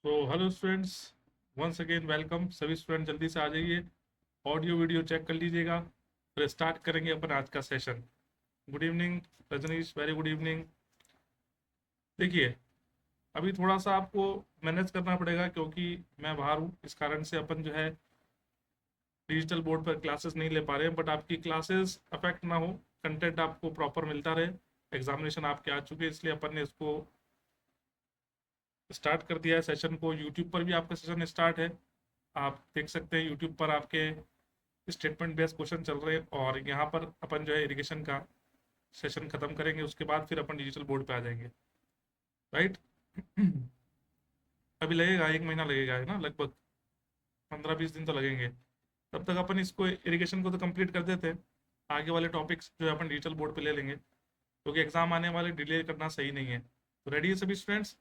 तो hello students, once again welcome. सभी student जल्दी से आ जाइए, ऑडियो वीडियो चेक कर लीजिएगा, फिर स्टार्ट करेंगे अपन आज का session. Good evening Rajneesh, very good evening. देखिए, अभी थोड़ा सा आपको मैनेज करना पड़ेगा क्योंकि मैं बाहर हूँ, इस कारण से अपन जो है डिजिटल बोर्ड पर क्लासेस नहीं ले पा रहे हैं। बट आपकी क्लासेस अफेक्ट ना हो, कंटेंट आपको प्रॉपर मिलता रहे। एग्जामिनेशन आपके आ चुके हैं, इसलिए अपन ने इसको स्टार्ट कर दिया है सेशन को। यूट्यूब पर भी आपका सेशन स्टार्ट है, आप देख सकते हैं यूट्यूब पर आपके स्टेटमेंट बेस्ड क्वेश्चन चल रहे हैं। और यहाँ पर अपन जो है इरिगेशन का सेशन खत्म करेंगे, उसके बाद फिर अपन डिजिटल बोर्ड पे आ जाएंगे, राइट। अभी लगेगा, एक महीना लगेगा, है ना, लगभग 15-20 दिन तो लगेंगे। तब तक अपन इसको इरिगेशन को तो कंप्लीट कर देते हैं, आगे वाले टॉपिक्स जो है अपन डिजिटल बोर्ड पे ले लेंगे, क्योंकि एग्जाम आने वाले, डिले करना सही नहीं है। तो रेडी है सभी स्टूडेंट्स?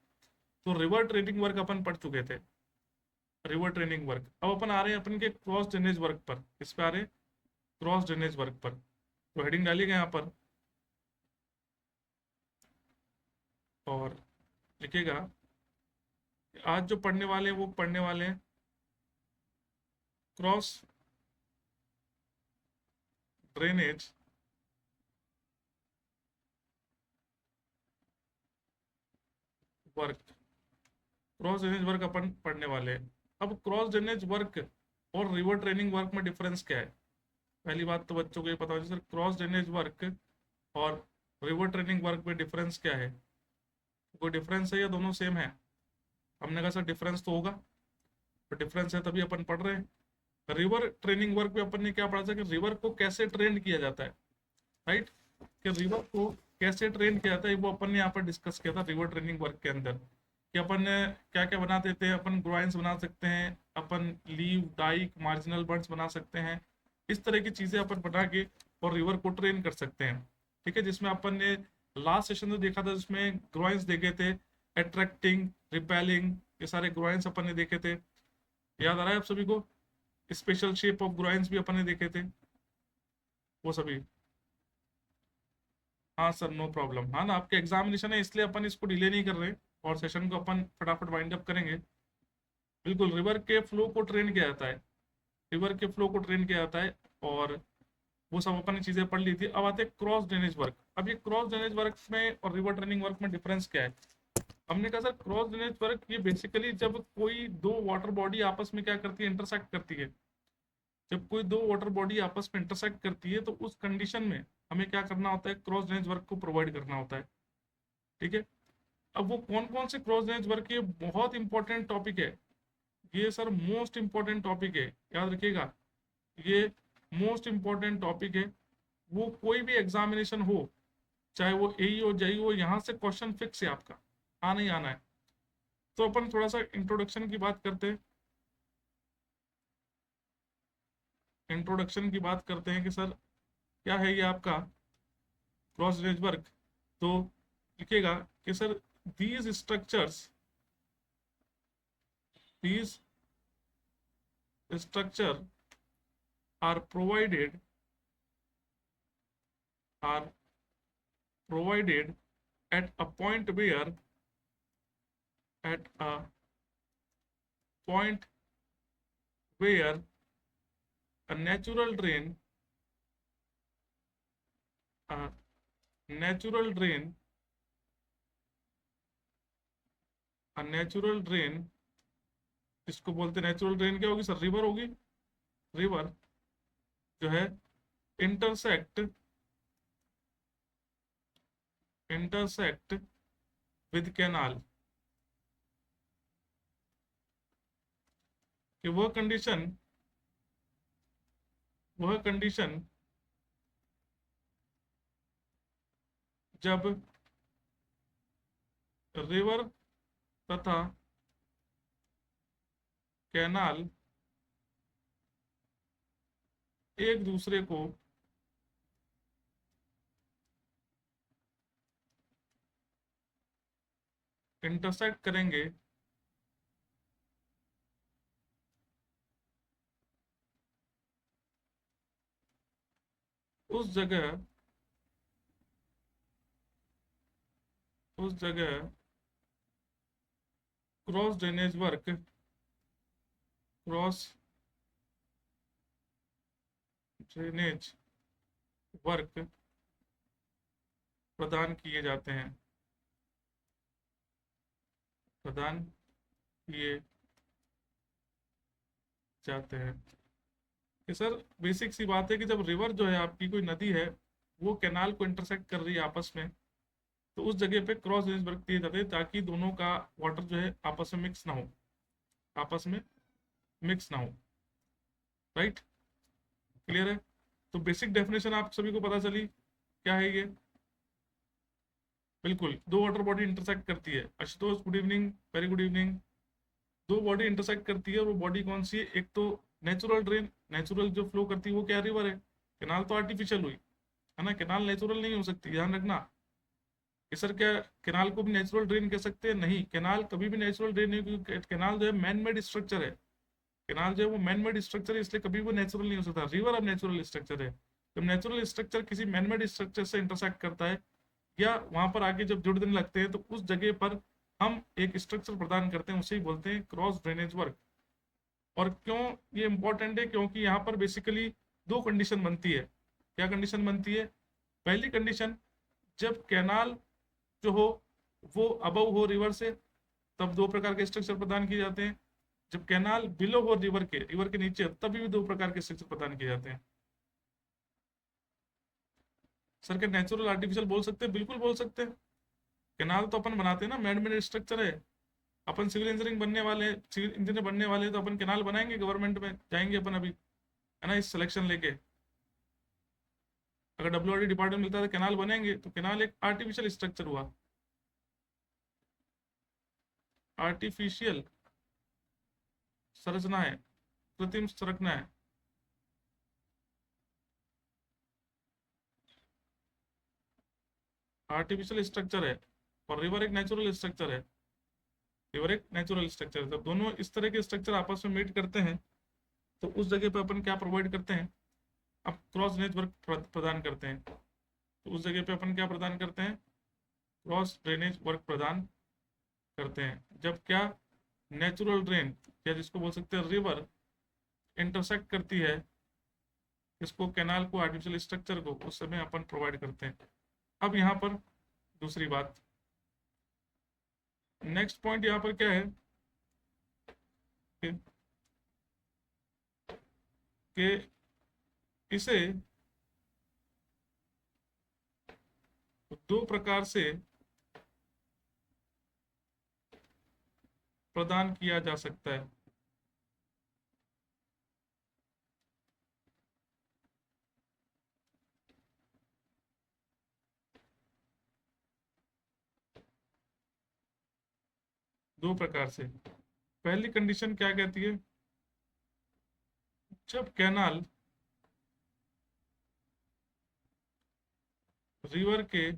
तो रिवर ट्रेनिंग वर्क अपन पढ़ चुके थे, रिवर ट्रेनिंग वर्क। अब अपन आ रहे हैं अपन के क्रॉस ड्रेनेज वर्क पर। इस पे आ रहे हैं क्रॉस ड्रेनेज वर्क पर। तो हेडिंग डालिएगा यहाँ पर और लिखिएगा आज जो पढ़ने वाले हैं वो पढ़ने वाले हैं cross drainage work. Cross drainage work अपन पढ़ने वाले हैं। अब क्रॉस ड्रेनेज वर्क और रिवर ट्रेनिंग वर्क में डिफरेंस क्या है? पहली बात तो बच्चों को ये पता होना चाहिए, सर क्रॉस ड्रेनेज वर्क और रिवर ट्रेनिंग वर्क में डिफरेंस क्या है? कोई डिफरेंस है या दोनों सेम है? हमने कहा सर डिफरेंस तो होगा, तो डिफरेंस है तभी अपन पढ़ रहे हैं। रिवर ट्रेनिंग वर्क में अपन ने क्या पढ़ा था कि रिवर को कैसे ट्रेन किया जाता है, राइट। कि रिवर को कैसे ट्रेन किया जाता है वो अपन ने यहाँ पर डिस्कस किया था रिवर ट्रेनिंग वर्क के अंदर। कि अपन क्या क्या बना देते हैं, अपन ग्रोइंस बना सकते हैं, अपन लीव डाइक मार्जिनल बर्ड्स बना सकते हैं। इस तरह की चीजें अपन बना के और रिवर को ट्रेन कर सकते हैं, ठीक है। जिसमें अपन ने लास्ट सेशन में देखा था, जिसमें ग्रोइंस देखे थे, अट्रैक्टिंग, रिपेलिंग, ये सारे ग्रोइंस अपन ने देखे थे। याद आ रहा है आप सभी को? स्पेशल शेप ऑफ ग्रोइंस भी अपन ने देखे थे, वो सभी। हाँ सर, नो प्रॉब्लम। हाँ ना, आपके एग्जामिनेशन है इसलिए अपन इसको डिले नहीं कर रहे और सेशन को अपन फटाफट वाइंड अप करेंगे। बिल्कुल, रिवर के फ्लो को ट्रेन किया जाता है, रिवर के फ्लो को ट्रेन किया जाता है। और वो सब अपन ने चीजें पढ़ ली थी। अब आते हैं क्रॉस ड्रेनेज वर्क। अब ये क्रॉस ड्रेनेज वर्क में और रिवर ट्रेनिंग वर्क में डिफरेंस क्या है? हमने कहा सर क्रॉस ड्रेनेज वर्क ये बेसिकली जब कोई दो वाटर बॉडी आपस में क्या करती है, इंटरसेक्ट करती है। जब कोई दो वाटर बॉडी आपस में इंटरसेक्ट करती है तो उस कंडीशन में हमें क्या करना होता है, क्रॉस ड्रेनेज वर्क को प्रोवाइड करना होता है, ठीक है। अब वो कौन कौन से क्रॉस ड्रेनेज वर्क, ये बहुत इंपॉर्टेंट टॉपिक है। ये सर मोस्ट इंपॉर्टेंट टॉपिक है, याद रखिएगा। ये मोस्ट इंपॉर्टेंट टॉपिक है। वो कोई भी एग्जामिनेशन हो, चाहे वो एई हो जेई हो, यहाँ से क्वेश्चन फिक्स है आपका, आना ही आना है। तो अपन थोड़ा सा इंट्रोडक्शन की बात करते हैं। इंट्रोडक्शन की बात करते हैं कि सर क्या है ये आपका क्रॉस ड्रेनेज वर्क। तो लिखिएगा कि sir these structures, these structure are are provided at a point where at a point where a a natural drain a natural drain, इसको बोलते हैं नेचुरल ड्रेन। क्या होगी सर? रिवर होगी। रिवर जो है इंटरसेक्ट इंटरसेक्ट विद कैनाल, कि वह कंडीशन जब रिवर तथा कैनाल एक दूसरे को इंटरसेक्ट करेंगे, उस जगह उस जगह क्रॉस ड्रेनेज वर्क प्रदान किए जाते हैं, प्रदान किए जाते हैं कि सर बेसिक सी बात है कि जब रिवर जो है आपकी, कोई नदी है, वो कैनाल को इंटरसेक्ट कर रही है आपस में, तो उस जगह पे क्रॉस ड्रेनेज वर्क दिए जाते हैं ताकि दोनों का वाटर जो है आपस में मिक्स ना हो, आपस में मिक्स ना हो। राइट, क्लियर है? तो बेसिक डेफिनेशन आप सभी को पता चली क्या है ये। बिल्कुल, दो वाटर बॉडी इंटरसेक्ट करती है। Ashutosh good evening, very good evening. दो बॉडी इंटरसेक्ट करती है, और वो बॉडी कौन सी है? एक तो नेचुरल ड्रेन, नेचुरल जो फ्लो करती है वो क्या, रिवर है। केनाल तो आर्टिफिशियल हुई है ना, केनाल नेचुरल नहीं हो सकती, ध्यान रखना कि सर क्या केनाल को भी नेचुरल ड्रेन कह सकते हैं? नहीं, केनाल कभी भी नेचुरल ड्रेन नहीं, क्योंकि केनाल जो है मैन मेड स्ट्रक्चर है। केनाल जो है वो मैन मेड स्ट्रक्चर है, इसलिए कभी वो नेचुरल नहीं हो सकता। रिवर अब नेचुरल स्ट्रक्चर है। जब नेचुरल स्ट्रक्चर किसी मैन मेड स्ट्रक्चर से इंटरसेक्ट करता है, या वहां पर आके जब जुड़ने लगते हैं, तो उस जगह पर हम एक स्ट्रक्चर प्रदान करते हैं, उसे ही बोलते हैं क्रॉस ड्रेनेज वर्क। और क्यों ये इंपॉर्टेंट है? क्योंकि यहाँ पर बेसिकली दो कंडीशन बनती है। क्या कंडीशन बनती है? पहली कंडीशन, जब कैनाल जो हो वो अबव हो रिवर से, तब दो प्रकार के स्ट्रक्चर प्रदान किए जाते हैं। जब कैनाल बिलो हो रिवर के नीचे, तभी भी दो प्रकार के स्ट्रक्चर प्रदान किए जाते हैं। सर क्या नेचुरल आर्टिफिशियल बोल सकते हैं? बिल्कुल बोल सकते हैं। कैनाल तो अपन बनाते हैं ना, मैन मेड स्ट्रक्चर है। अपन सिविल इंजीनियरिंग बनने वाले, सिविल इंजीनियर बनने वाले, तो अपन कैनाल बनाएंगे, गवर्नमेंट में जाएंगे अपन अभी, है ना, इस सिलेक्शन लेके। अगर डब्ल्यूआरडी डिपार्टमेंट मिलता है तो कैनाल बनेंगे। तो कैनाल एक आर्टिफिशियल स्ट्रक्चर हुआ, आर्टिफिशियल संरचना है, कृत्रिम संरचना है। आर्टिफिशियल स्ट्रक्चर है, और रिवर एक नेचुरल स्ट्रक्चर है। रिवर एक नेचुरल स्ट्रक्चर है। जब दोनों इस तरह के स्ट्रक्चर आपस में मीट करते हैं, तो उस जगह पे अपन क्या प्रोवाइड करते हैं? अब क्रॉस ड्रेनेज वर्क प्रदान करते हैं। तो उस जगह पे अपन क्या प्रदान करते हैं? क्रॉस ड्रेनेज वर्क प्रदान करते हैं। जब क्या नेचुरल ड्रेन, या जिसको बोल सकते हैं रिवर, इंटरसेक्ट करती है इसको, कैनाल को, आर्टिफिशियल स्ट्रक्चर को, उस समय अपन प्रोवाइड करते हैं। अब यहाँ पर दूसरी बात, नेक्स्ट पॉइंट यहाँ पर क्या है कि इसे दो प्रकार से प्रदान किया जा सकता है। दो प्रकार से। पहली कंडीशन क्या कहती है? जब कैनाल रिवर के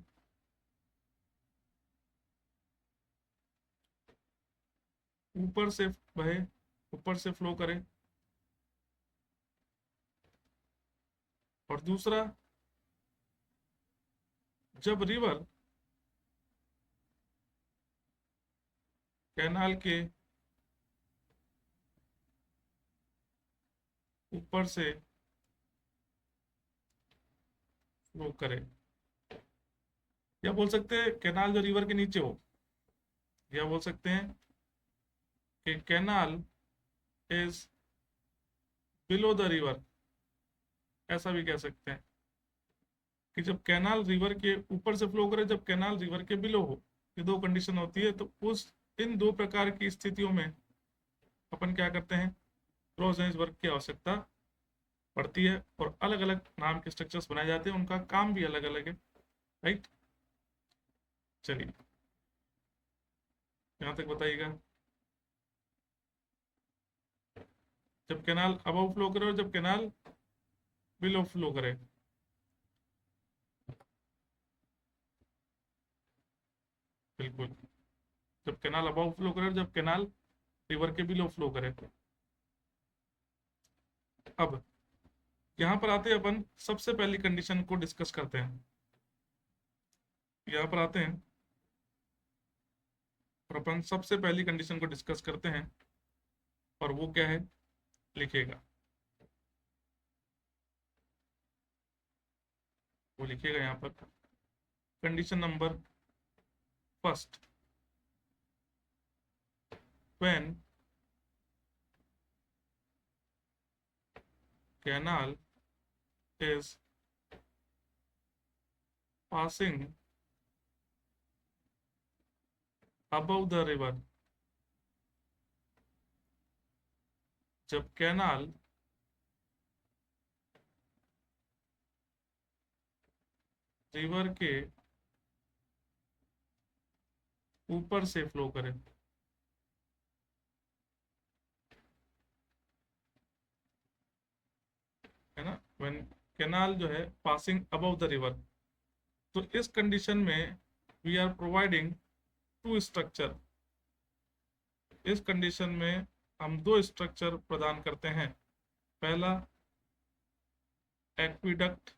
ऊपर से बहे, ऊपर से फ्लो करे, और दूसरा, जब रिवर कैनाल के ऊपर से फ्लो करे, या बोल सकते हैं कैनाल जो रिवर के नीचे हो, या बोल सकते हैं कि canal is below the river, ऐसा भी कह सकते हैं कि जब कैनाल रिवर के ऊपर से फ्लो करे, जब कैनाल रिवर के बिलो हो। ये दो कंडीशन होती है। तो उस इन दो प्रकार की स्थितियों में अपन क्या करते हैं? क्रॉस ड्रेनेज वर्क की आवश्यकता पड़ती है, और अलग अलग नाम के स्ट्रक्चर्स बनाए जाते हैं, उनका काम भी अलग अलग है। राइट, चलिए यहाँ तक बताइएगा। जब कैनाल अबव फ्लो करे और जब कैनाल बिलो फ्लो करे। बिल्कुल, जब कैनाल अबव फ्लो करे और जब कैनाल रिवर के बिलो फ्लो करे। अब यहाँ पर आते हैं अपन, सबसे पहली कंडीशन को डिस्कस करते हैं। यहाँ पर आते हैं, और अपन सबसे पहली कंडीशन को डिस्कस करते हैं, और वो क्या है, लिखिएगा, वो लिखिएगा यहाँ पर। Condition number first, when canal is passing above the river, जब कैनाल रिवर के ऊपर से फ्लो करे, है ना, व्हेन कैनाल जो है पासिंग अबव द रिवर, तो इस कंडीशन में we are providing two structure. इस कंडीशन में हम दो स्ट्रक्चर प्रदान करते हैं। पहला एक्विडक्ट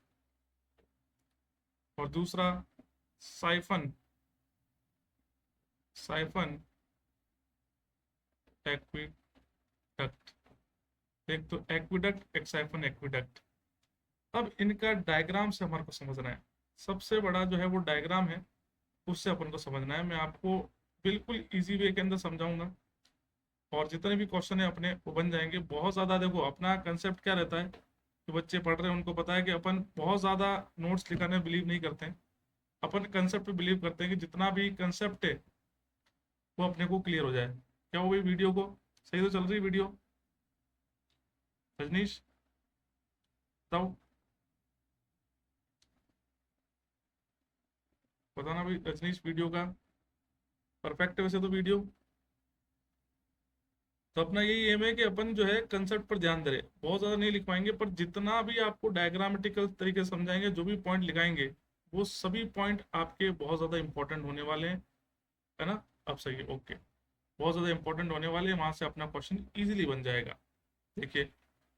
और दूसरा साइफन। साइफन एक्विडक्ट, एक तो एक्विडक्ट, एक साइफन एक्विडक्ट। अब इनका डायग्राम से हमारे को समझना है। सबसे बड़ा जो है वो डायग्राम है, उससे अपन को समझना है। मैं आपको बिल्कुल इजी वे के अंदर समझाऊंगा, और जितने भी क्वेश्चन है अपने वो बन जाएंगे। बहुत ज़्यादा देखो, अपना कंसेप्ट क्या रहता है कि बच्चे पढ़ रहे हैं उनको पता है कि अपन बहुत ज़्यादा नोट्स लिखाने में बिलीव नहीं करते हैं। अपन कंसेप्ट पे बिलीव करते हैं कि जितना भी कंसेप्ट है वो अपने को क्लियर हो जाए। क्या हो गई वीडियो को, सही तो चल रही वीडियो? रजनीश बताओ, बताना भाई रजनीश, वीडियो का परफेक्ट है वैसे तो वीडियो। तो अपना यही एम है कि अपन जो है कंसेप्ट पर ध्यान दे रहे, बहुत ज़्यादा नहीं लिख पाएंगे, पर जितना भी आपको डायग्रामेटिकल तरीके से समझाएंगे, जो भी पॉइंट लिखाएंगे, वो सभी पॉइंट आपके बहुत ज़्यादा इंपॉर्टेंट होने वाले हैं, है ना। अब सही है, ओके, बहुत ज़्यादा इंपॉर्टेंट होने वाले हैं, वहाँ से अपना क्वेश्चन ईजिली बन जाएगा। देखिए,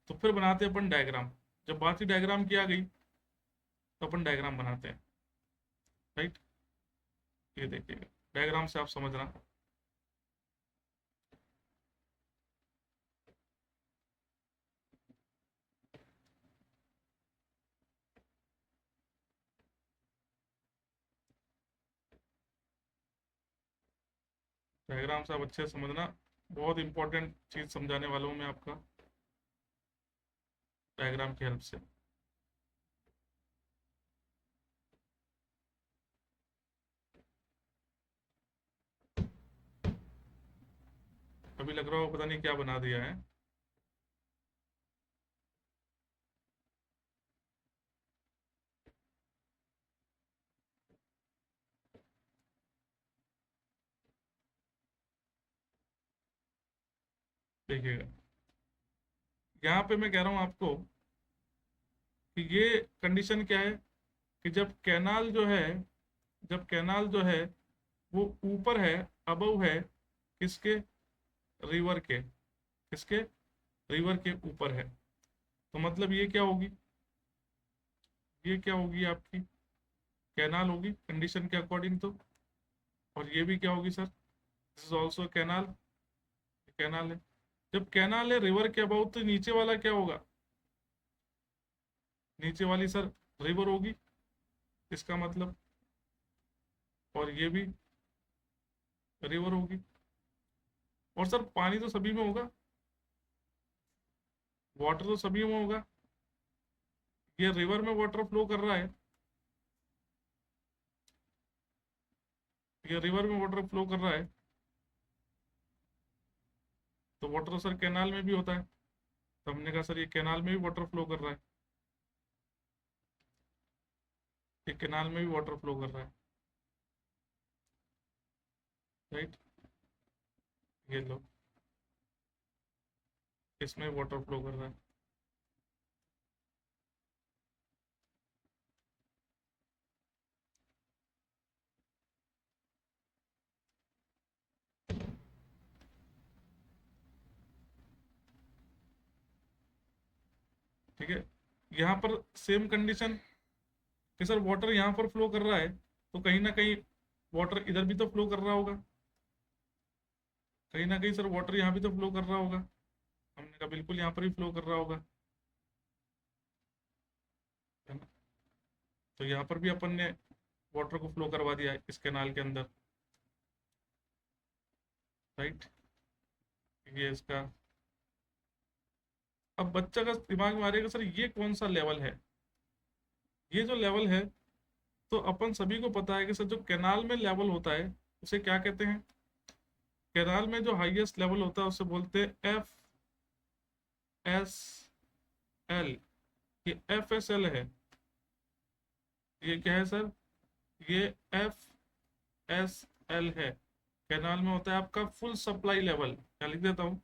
तो फिर बनाते हैं अपन डायग्राम। जब बात ही डायग्राम की आ गई तो अपन डायग्राम बनाते हैं, राइट। ये देखिएगा, डायग्राम से आप समझना। डायग्राम से आप अच्छे से समझना, बहुत इंपॉर्टेंट चीज़ समझाने वाला हूँ मैं आपका डायग्राम की हेल्प से। अभी लग रहा हो पता नहीं क्या बना दिया है। देखिएगा, यहाँ पे मैं कह रहा हूँ आपको कि ये कंडीशन क्या है कि जब कैनाल जो है, जब कैनाल जो है वो ऊपर है, अबव है, किसके, रिवर के, किसके, रिवर के ऊपर है। तो मतलब ये क्या होगी, ये क्या होगी आपकी कैनाल होगी कंडीशन के अकॉर्डिंग तो। और ये भी क्या होगी sir, this is also canal, canal है। जब कैनाल है रिवर के अबाउट, तो नीचे वाला क्या होगा, नीचे वाली सर रिवर होगी, इसका मतलब। और ये भी रिवर होगी। और सर पानी तो सभी में होगा, वाटर तो सभी में होगा। ये रिवर में वाटर फ्लो कर रहा है, ये रिवर में वाटर फ्लो कर रहा है, तो वाटर तो सर कैनाल में भी होता है। तो हमने कहा सर ये कैनाल में भी वाटर फ्लो कर रहा है, ये कैनाल में भी वाटर फ्लो कर रहा है, राइट। ये लो, इसमें वाटर फ्लो कर रहा है। ठीक है, यहाँ पर सेम कंडीशन कि सर वाटर यहाँ पर फ्लो कर रहा है, तो कहीं ना कहीं वाटर इधर भी तो फ्लो कर रहा होगा। कहीं ना कहीं सर वाटर यहाँ भी तो फ्लो कर रहा होगा। हमने कहा बिल्कुल यहाँ पर भी फ्लो कर रहा होगा, है ना। तो यहाँ पर भी अपन ने वाटर को फ्लो करवा दिया है इस कैनाल के अंदर, राइट। ये इसका, अब बच्चा का दिमाग में आ रहेगा सर ये कौन सा लेवल है। ये जो लेवल है, तो अपन सभी को पता है कि सर जो कैनाल में लेवल होता है उसे क्या कहते हैं। कैनाल में जो हाईएस्ट लेवल होता है उसे बोलते हैं FSL। ये FSL है। ये क्या है सर, ये FSL है। कैनाल में होता है आपका फुल सप्लाई लेवल। क्या लिख देता हूँ,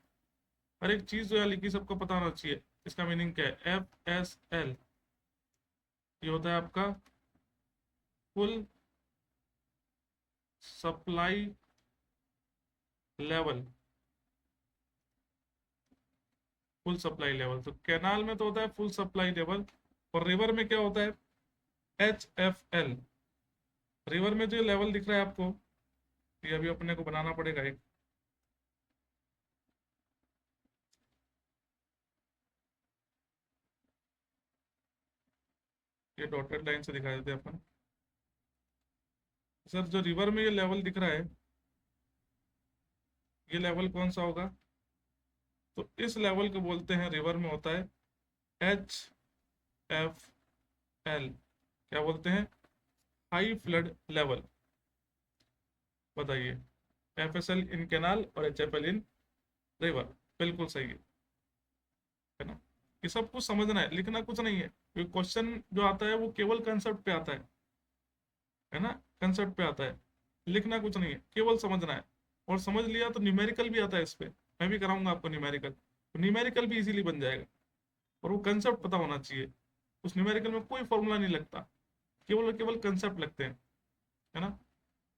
हर एक चीज जो है लिखी सबको पता होना चाहिए। इसका मीनिंग क्या है, FSL ये होता है आपका full supply level. Full supply level तो कैनाल में तो होता है फुल सप्लाई लेवल, और रिवर में क्या होता है, HFL। रिवर में जो लेवल दिख रहा है आपको, ये अभी अपने को बनाना पड़ेगा एक, ये डॉटेड लाइन से दिखा देते हैं अपन। सर जो रिवर में ये लेवल दिख रहा है, ये लेवल कौन सा होगा, तो इस लेवल को बोलते हैं, रिवर में होता है HFL। क्या बोलते हैं, हाई फ्लड लेवल। बताइए, FSL इन कैनाल और HFL इन रिवर, बिल्कुल सही है ना। ये सब कुछ समझना है, लिखना कुछ नहीं है। क्वेश्चन जो आता है वो केवल कंसेप्ट पे आता है ना, कंसेप्ट पे आता है। लिखना कुछ नहीं है, केवल समझना है। और समझ लिया तो न्यूमेरिकल भी आता है इस पे, मैं भी कराऊंगा आपको न्यूमेरिकल, तो न्यूमेरिकल भी इजीली बन जाएगा। और वो कंसेप्ट पता होना चाहिए। उस न्यूमेरिकल में कोई फॉर्मूला नहीं लगता, केवल और केवल कंसेप्ट लगते हैं, है ना।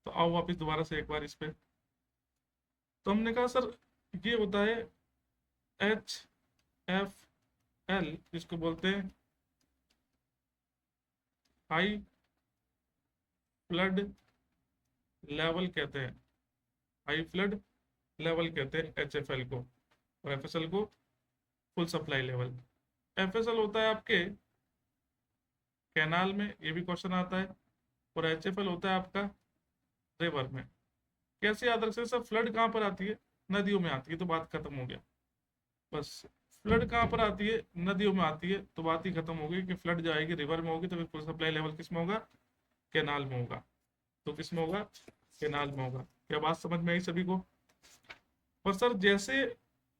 तो आओ वापिस दोबारा से एक बार इस पे। तो हमने कहा सर ये होता है HFL, जिसको बोलते हैं हाई फ्लड लेवल कहते हैं। हाई फ्लड लेवल कहते हैं HFL को, और FSL को फुल सप्लाई लेवल। FSL होता है आपके कैनाल में, ये भी क्वेश्चन आता है, और HFL होता है आपका रिवर में। कैसे याद रख सकते सर, फ्लड कहाँ पर आती है, नदियों में आती है, तो बात खत्म हो गया। बस फ्लड कहाँ पर आती है, नदियों में आती है, तो बात ही खत्म हो गई कि फ्लड जो आएगी रिवर में होगी, तो फिर फुल सप्लाई लेवल किस में होगा, कैनाल में होगा। तो किस में होगा, कैनाल में होगा। क्या बात समझ में आई सभी को। और सर जैसे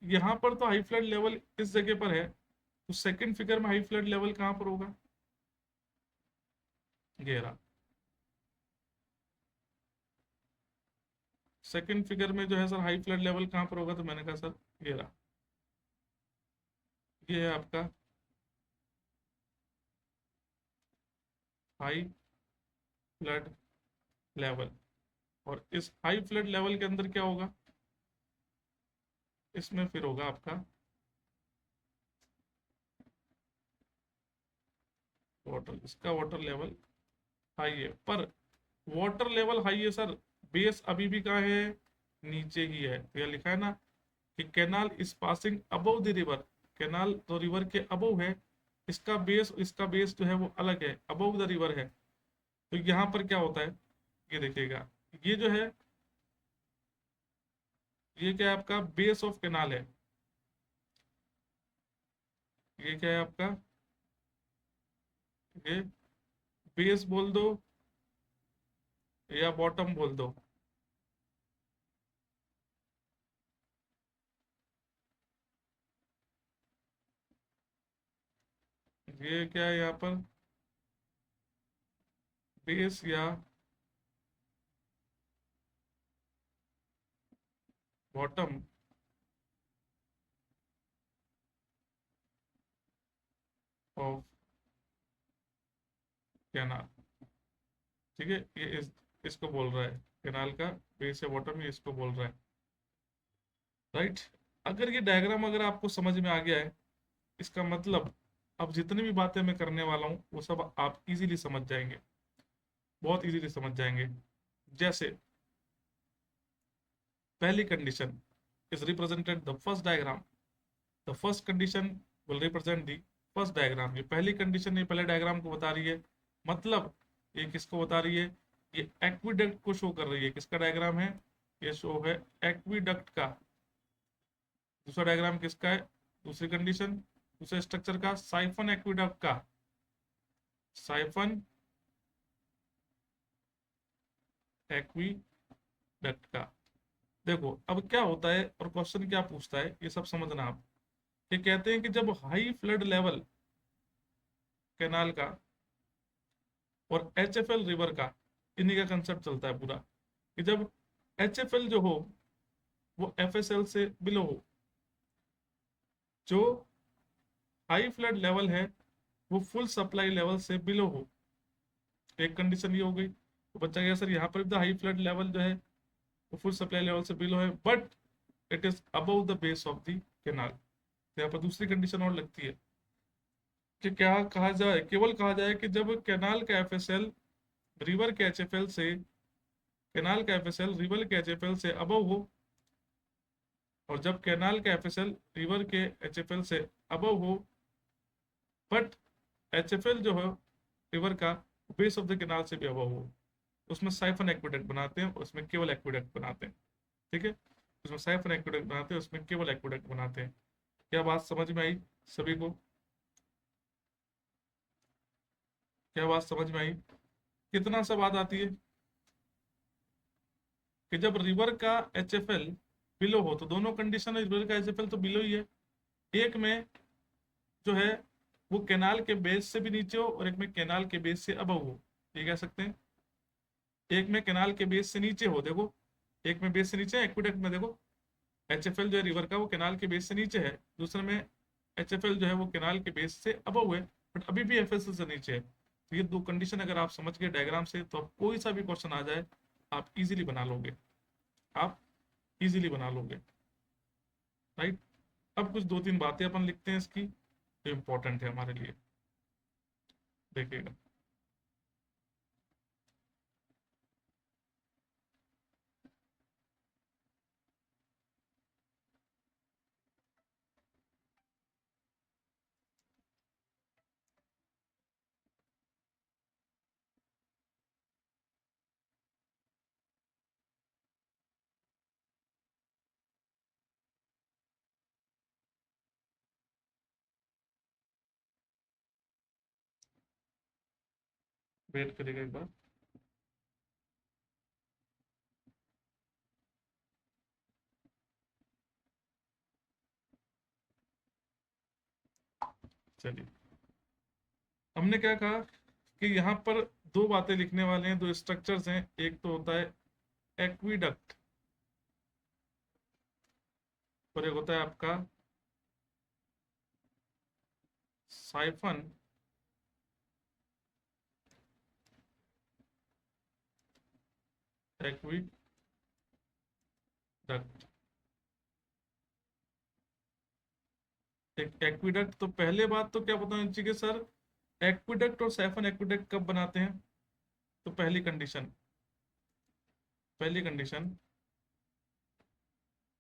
यहाँ पर तो हाई फ्लड लेवल इस जगह पर है, तो सेकंड फिगर में हाई फ्लड लेवल कहाँ पर होगा, ये रहा। सेकंड फिगर में जो है सर हाई फ्लड लेवल कहाँ पर होगा, तो मैंने कहा सर ये रहा, ये है आपका हाई फ्लड लेवल। और इस हाई फ्लड लेवल के अंदर क्या होगा, इसमें फिर होगा आपका वाटर, इसका वाटर लेवल हाई है। पर वाटर लेवल हाई है सर, बेस अभी भी कहाँ है, नीचे ही है। तो यह लिखा है ना कि canal is passing above the river. Canal तो रिवर के अबव है, इसका बेस जो है वो अलग है, अबव द रिवर है। तो यहाँ पर क्या होता है, ये देखिएगा, ये जो है, ये क्या है आपका बेस ऑफ कैनाल है। ये क्या है आपका, ये बेस बोल दो या बॉटम बोल दो। ये क्या है यहाँ पर, बेस या बॉटम ऑफ कैनाल। ठीक है, ये इसको बोल रहा है, कैनाल का बेस या बॉटम, ये इसको बोल रहा है, राइट। अगर ये डायग्राम अगर आपको समझ में आ गया है, इसका मतलब अब जितनी भी बातें मैं करने वाला हूँ वो सब आप इजीली समझ जाएंगे, बहुत इजीली समझ जाएंगे। जैसे पहली condition, is represented the first diagram, the first condition will represent the first diagram. ये पहली कंडीशन ये पहले डायग्राम को बता रही है, मतलब ये किसको बता रही है, ये एक्विडक्ट को शो कर रही है। किसका डायग्राम है, ये शो है एक्विडक्ट का। दूसरा डायग्राम किसका है, दूसरी कंडीशन दूसरे स्ट्रक्चर का, साइफन एक्विडक्ट का, साइफन एक्विडक्ट का। देखो अब क्या होता है और क्वेश्चन क्या पूछता है, ये सब समझना आप। ये कहते हैं कि जब हाई फ्लड लेवल कैनाल का और एचएफएल रिवर का, इन्हीं का कंसेप्ट चलता है पूरा, कि जब एचएफएल जो हो वो एफएसएल से बिलो हो, जो हाई फ्लड लेवल है वो फुल सप्लाई लेवल से बिलो हो। एक कंडीशन ये हो गई। तो बच्चा क्या सर, यहाँ पर भी हाई फ्लड लेवल जो है वो फुल सप्लाई लेवल से बिलो है, but it is above the base of the canal. यहाँ पर दूसरी कंडीशन और लगती है कि क्या कहा जाए, केवल कहा जाए कि जब कैनाल का एफएसएल रिवर के एचएफएल से, कैनाल का एफएसएल रिवर के एचएफएल से अबव हो, और जब कैनाल का एफएसएल रिवर के एचएफएल से अबव हो, बट एचएफएल जो है रिवर का बेस ऑफ द कैनाल से भी अबव हो, उसमें साइफन एक्विडक्ट बनाते हैं, उसमें केवल एक्विडक्ट बनाते हैं। ठीक है, उसमें साइफन एक्विडक्ट बनाते हैं, उसमें केवल एक्विडक्ट बनाते हैं। क्या बात समझ में आई सभी को, क्या बात समझ में आई? कितना सा बात आती है कि जब रिवर का एचएफएल बिलो हो, तो दोनों कंडीशन है, रिवर का एचएफएल तो बिलो ही है, एक में जो है वो कैनाल के बेस से भी नीचे हो और एक में कैनाल के बेस से अबव हो। ये कह सकते हैं एक में कैनाल के बेस से नीचे हो, देखो एक में बेस से नीचे, एक्विडक्ट में देखो एचएफएल जो है रिवर का वो कैनाल के बेस से नीचे है, दूसरे में एचएफएल जो है वो कैनाल के बेस से अबव है, बट अभी भी एफएसएल से नीचे है। तो ये दो कंडीशन अगर आप समझ गए डायग्राम से, तो आप कोई सा भी क्वेश्चन आ जाए आप इजीली बना लोगे, आप इजीली बना लोगे, राइट। अब कुछ दो तीन बातें अपन लिखते हैं इसकी, जो इंपॉर्टेंट है हमारे लिए, देखिएगा। वेट करिएगा एक बार। चलिए, हमने क्या कहा कि यहाँ पर दो बातें लिखने वाले हैं, दो स्ट्रक्चर्स हैं। एक तो होता है एक्विडक्ट और एक होता है आपका साइफन एक्विडक्ट। एक एक्विडक्ट, तो पहले बात तो क्या बताना चाहिए सर, एक्विडक्ट और साइफन एक्विडक्ट कब बनाते हैं? तो पहली कंडीशन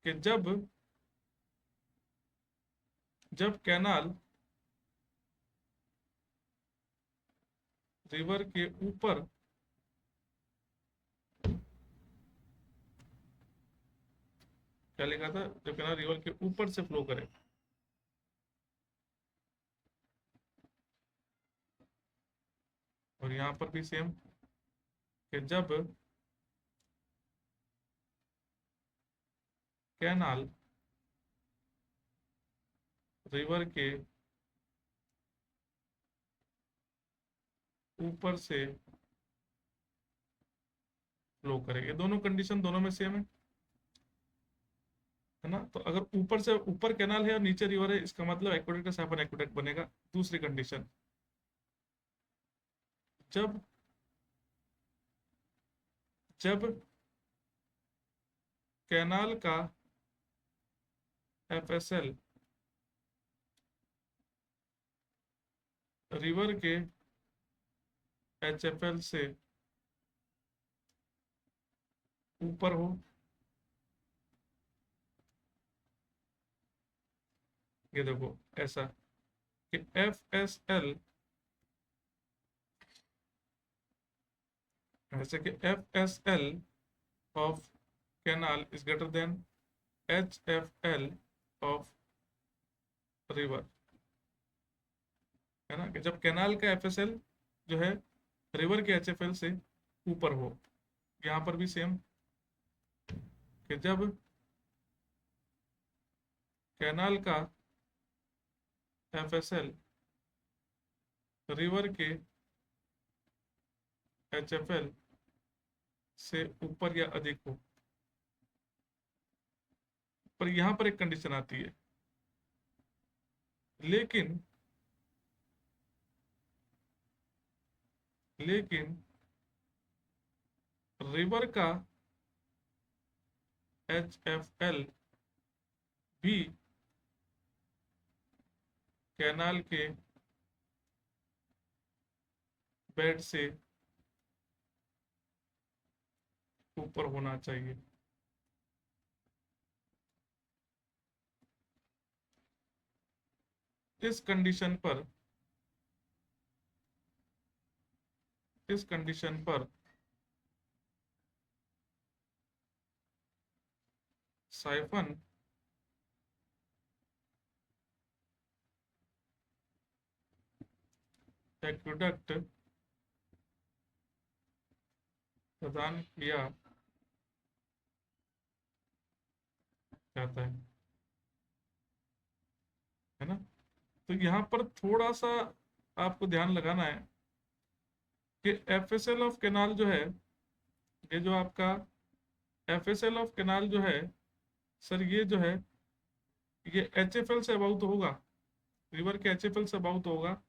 कि जब जब कैनाल रिवर के ऊपर क्या लिखा था, जब कैनाल रिवर के ऊपर से फ्लो करे, और यहां पर भी सेम कि जब कैनाल रिवर के ऊपर से फ्लो करे, ये दोनों कंडीशन दोनों में सेम है ना। तो अगर ऊपर से ऊपर कैनाल है और नीचे रिवर है, इसका मतलब एक्वेडक्ट का साइफन एक्वेडक्ट बनेगा। दूसरी कंडीशन, जब जब कैनाल का एफएसएल रिवर के एचएफएल से ऊपर हो, ये देखो ऐसा कि FSL, ऐसे कि FSL of canal is greater than HFL of river, है ना, कि जब कैनाल का FSL जो है रिवर के HFL से ऊपर हो। यहाँ पर भी सेम, कि जब कैनाल का FSL रिवर के HFL से ऊपर या अधिक हो। पर यहाँ पर एक कंडीशन आती है, लेकिन रिवर का HFL भी कैनाल के बेड से ऊपर होना चाहिए। इस कंडीशन पर साइफन एक्विडक्ट प्रदान किया जाता है ना। तो यहाँ पर थोड़ा सा आपको ध्यान लगाना है कि FSL ऑफ कैनाल जो है, ये जो आपका FSL ऑफ कैनाल जो है सर, ये जो है ये HFL से अबाउट होगा, रिवर के HFL से अबाउट होगा।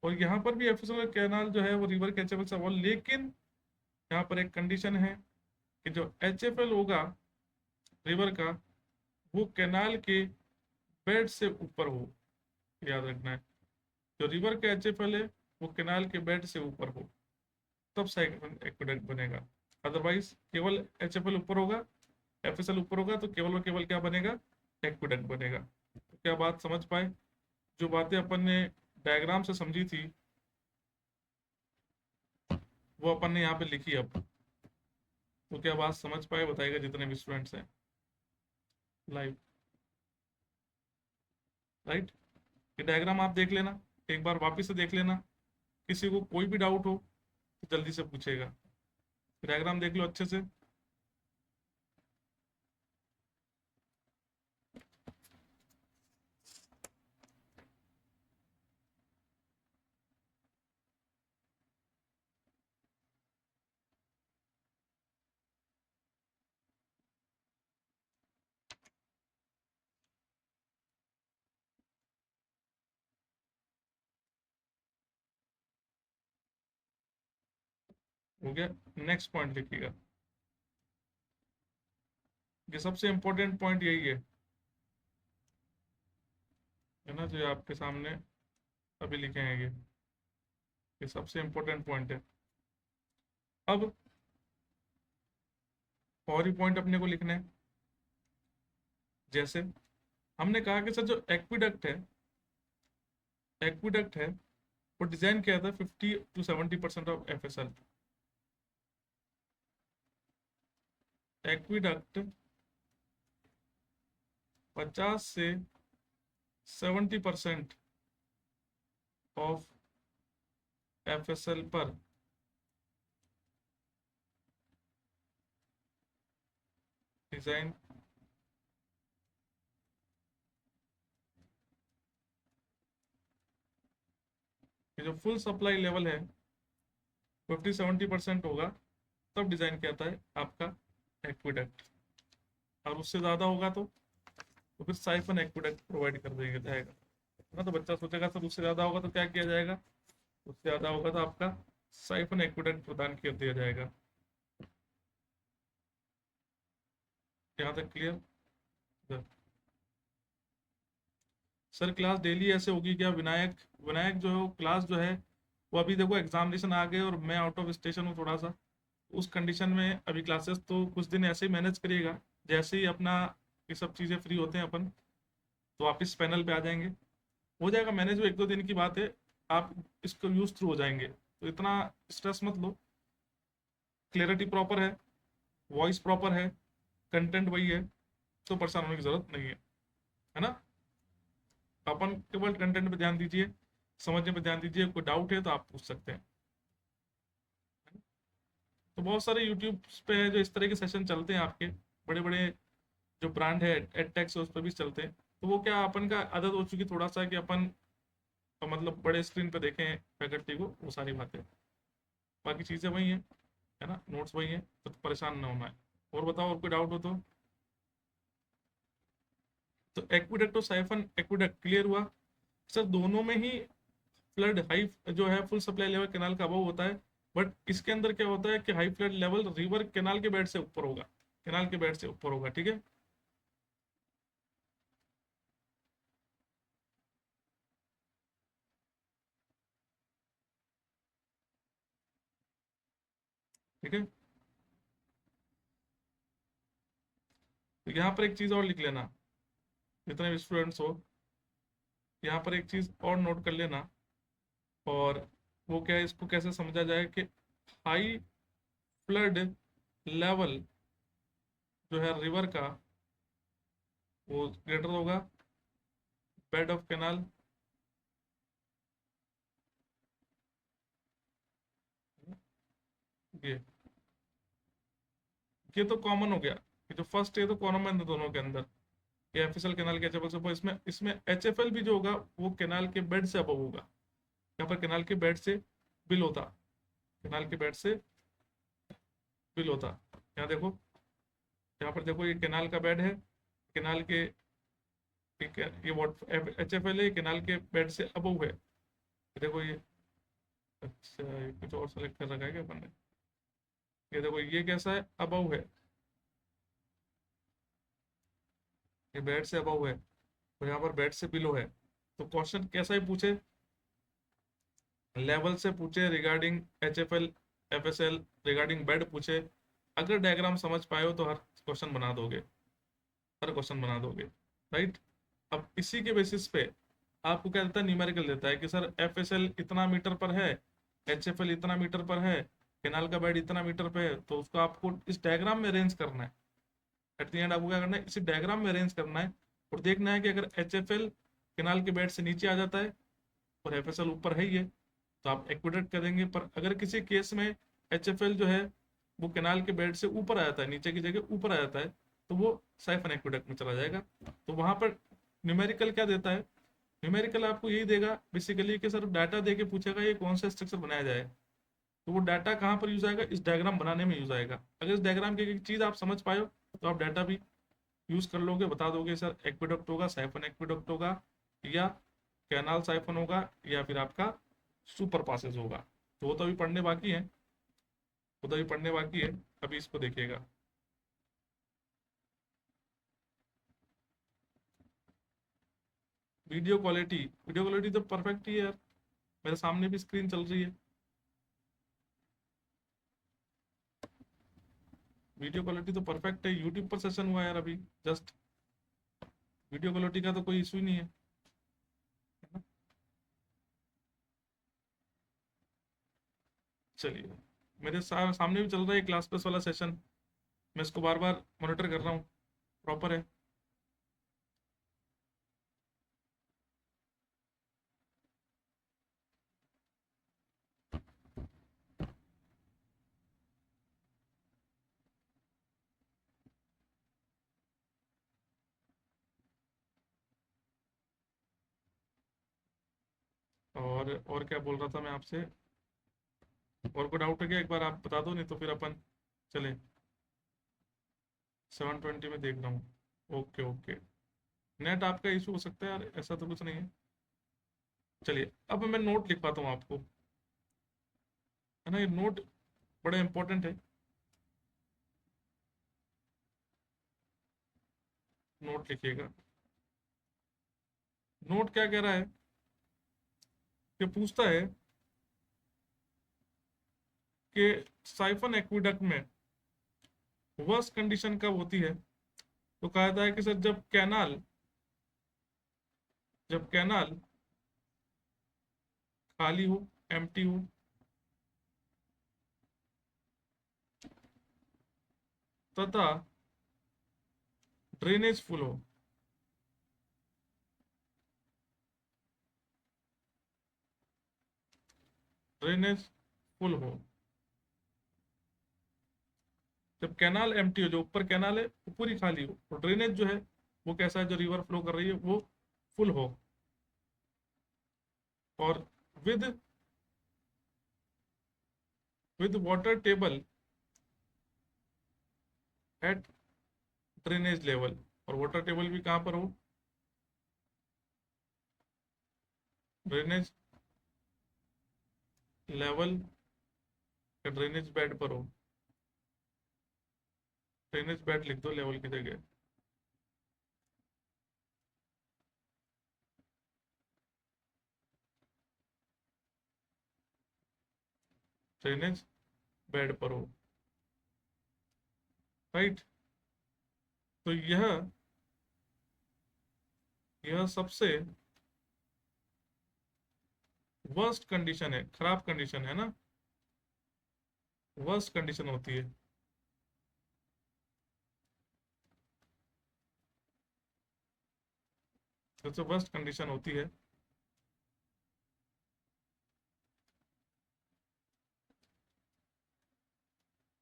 और यहाँ पर भी FSL कैनाल जो है वो रिवर के HFL से अबाउट, लेकिन यहाँ पर एक कंडीशन है कि जो HFL होगा रिवर का, वो कैनाल के बेड से ऊपर हो। याद रखना है, जो रिवर के HFL है वो कैनाल के बेड से ऊपर हो, तब साइक्लोन एक्वेडक्ट बनेगा। अदरवाइज केवल HFL ऊपर होगा, FSL ऊपर होगा, तो केवल और केवल क्या बनेगा, एक्वेडक्ट बनेगा। तो क्या बात समझ पाए? जो बातें अपन ने डायग्राम से समझी थी वो अपन ने यहाँ पे लिखी। अब तो क्या बात समझ पाए बताएगा जितने भी स्टूडेंट्स हैं लाइव, राइट। ये डायग्राम आप देख लेना, एक बार वापस से देख लेना, किसी को कोई भी डाउट हो तो जल्दी से पूछेगा। डायग्राम देख लो अच्छे से। हो गया, नेक्स्ट पॉइंट लिखिएगा। ये सबसे इंपॉर्टेंट पॉइंट यही है ना, जो आपके सामने अभी लिखे हैं। ये सबसे इंपॉर्टेंट पॉइंट है। अब और ही पॉइंट अपने को लिखने हैं। जैसे हमने कहा कि सर जो एक्विडक्ट है वो डिजाइन किया था 50 to 70% ऑफ FSL। एक्विडक्ट 50 से 70% ऑफ FSL पर डिजाइन जो फुल सप्लाई लेवल है 50-70% होगा, तब डिजाइन किया था आपका एक्विडक्ट। और उससे ज्यादा होगा तो फिर साइफन एक्विडक्ट प्रोवाइड कर दिया जाएगा ना। तो बच्चा सोचेगा सर उससे ज्यादा होगा तो क्या किया जाएगा, उससे ज्यादा होगा तो आपका साइफन एक्विडक्ट प्रदान कर दिया जाएगा। यहाँ तक क्लियर? सर क्लास डेली ऐसे होगी क्या? विनायक विनायक जो है वो क्लास जो है वो अभी देखो एग्जामिनेशन आ गए और मैं आउट ऑफ स्टेशन हूँ थोड़ा सा, उस कंडीशन में अभी क्लासेस तो कुछ दिन ऐसे ही मैनेज करिएगा। जैसे ही अपना ये सब चीज़ें फ्री होते हैं अपन तो आप इस पैनल पे आ जाएंगे, हो जाएगा मैनेज, वो 1-2 दिन की बात है, आप इसको यूज थ्रू हो जाएंगे, तो इतना स्ट्रेस मत लो। क्लियरिटी प्रॉपर है, वॉइस प्रॉपर है, कंटेंट वही है, तो परेशान होने की जरूरत नहीं है ना। अपन केवल कंटेंट पे ध्यान दीजिए, समझने पे ध्यान दीजिए, कोई डाउट है तो आप पूछ सकते हैं। तो बहुत सारे यूट्यूब पे है जो इस तरह के सेशन चलते हैं आपके, बड़े बड़े जो ब्रांड है एडटेक्स उस पर भी चलते हैं। तो वो क्या अपन का आदत हो चुकी थोड़ा सा कि अपन मतलब बड़े स्क्रीन पे देखें फैकल्टी को, वो सारी बातें, बाकी चीज़ें वही हैं, है ना, नोट्स वही हैं, तो परेशान ना होना है। और बताओ, और कोई डाउट हो तो एक्विडक्ट और साइफन एक्विडक्ट क्लियर हुआ सर, दोनों में ही फ्लड हाई जो है फुल सप्लाई लेवल कैनाल का अबव होता है, बट इसके अंदर क्या होता है कि high flood level river canal के बेड से ऊपर होगा, कैनाल के बेड से ऊपर होगा, ठीक है। ठीक है, तो यहाँ पर एक चीज़ और लिख लेना, जितने भी स्टूडेंट्स हो, यहाँ पर एक चीज़ और नोट कर लेना। और वो क्या है, इसको कैसे समझा जाए कि हाई फ्लड लेवल जो है रिवर का, वो ग्रेटर होगा बेड ऑफ कैनाल, ये ये तो कॉमन हो गया, ये जो फर्स्ट है तो कॉमन है दोनों के अंदर, ये एफएसएल कैनाल के एचएफएल से ऊपर, इसमें इसमें एचएफएल भी जो होगा वो कैनाल के बेड से अबव होगा, यहाँ पर कैनाल के बेड से बिलो था, कैनाल के बेड से बिलो था। यहाँ देखो, यहाँ पर देखो, ये कैनाल का बेड है, कैनाल के ये वाट एचएफएल है, कैनाल के बेड से अबव है, देखो ये। अच्छा, ये कुछ और सेलेक्ट कर रखा है क्या अपन ने, ये देखो ये कैसा है, अबव है, ये बेड से अबव है, और यहाँ पर बेड से बिलो है। तो क्वेश्चन कैसा ही पूछे, लेवल से पूछे, regarding HFL FSL, regarding bed पूछे, अगर डायग्राम समझ पाए हो तो हर क्वेश्चन बना दोगे, हर क्वेश्चन बना दोगे, राइट। अब इसी के बेसिस पे आपको क्या देता है, न्यूमेरिकल देता है कि सर एफएसएल इतना मीटर पर है, एचएफएल इतना मीटर पर है, कैनाल का बेड इतना मीटर पे है, तो उसको आपको इस डायग्राम में अरेंज करना है। एट द एंड आपको क्या करना है, इसी डायग्राम में अरेंज करना है, और देखना है कि अगर एचएफएल कैनाल के बेड से नीचे आ जाता है और एफएसएल ऊपर है ही है, तो आप एक्विडेक्ट करेंगे। पर अगर किसी केस में एचएफएल जो है वो कैनाल के बेड से ऊपर आ जाता है, नीचे की जगह ऊपर आ जाता है, तो वो साइफन एक्विडेक्ट में चला जाएगा। तो वहां पर न्यूमेरिकल क्या देता है, न्यूमेरिकल आपको यही देगा बेसिकली कि सर डाटा दे के पूछेगा ये कौन सा स्ट्रक्चर बनाया जाए, तो वो डाटा कहाँ पर यूज आएगा, इस डायग्राम बनाने में यूज आएगा। अगर इस डायग्राम की एक चीज आप समझ पाए हो, तो आप डाटा भी यूज कर लोगे, बता दोगे सर एक्विडक्ट होगा, साइफन एक्विडक्ट होगा, या कैनाल साइफन होगा, या फिर आपका सुपर पासेस होगा। तो वो तो अभी पढ़ने बाकी है, वो तो अभी पढ़ने बाकी है, अभी इसको देखिएगा। वीडियो क्वालिटी तो परफेक्ट ही है यार, मेरे सामने भी स्क्रीन चल रही है, वीडियो क्वालिटी तो परफेक्ट है, यूट्यूब पर सेशन हुआ है यार अभी जस्ट, वीडियो क्वालिटी का तो कोई इशू ही नहीं है, है ना। चलिए, मेरे सामने भी चल रहा है क्लास प्लस वाला सेशन, मैं इसको बार बार मॉनिटर कर रहा हूँ, प्रॉपर है। और क्या बोल रहा था मैं आपसे, और कोई डाउट है क्या, एक बार आप बता दो, नहीं तो फिर अपन चले। 720 में देख रहा हूँ, ओके ओके। नेट आपका इशू हो सकता है यार, ऐसा तो कुछ नहीं है। चलिए, अब मैं नोट लिख पाता हूँ आपको, है ना, ये नोट बड़ा इंपॉर्टेंट है, नोट लिखिएगा। नोट क्या कह रहा है, कि पूछता है कि साइफन एक्विडक्ट में वर्स्ट कंडीशन कब होती है, तो कहता है कि सर जब कैनाल जब कैनाल खाली हो, एम्प्टी हो, तथा ड्रेनेज फुल हो। ड्रेनेज फुल हो। जब कैनाल एम्प्टी हो, जो ऊपर कैनाल है वो पूरी खाली हो, और ड्रेनेज जो है वो कैसा है, जो रिवर फ्लो कर रही है वो फुल हो, और with with water table at drainage level. और वाटर टेबल भी कहाँ पर हो, ड्रेनेज लेवल या ड्रेनेज बेड पर हो। ड्रेनेज बेड लिख दो लेवल की जगह। ड्रेनेज बेड पर हो, राइट। तो यह सबसे वर्स्ट कंडीशन है, खराब कंडीशन है ना, वर्स्ट कंडीशन होती है। सबसे वर्स्ट कंडीशन होती है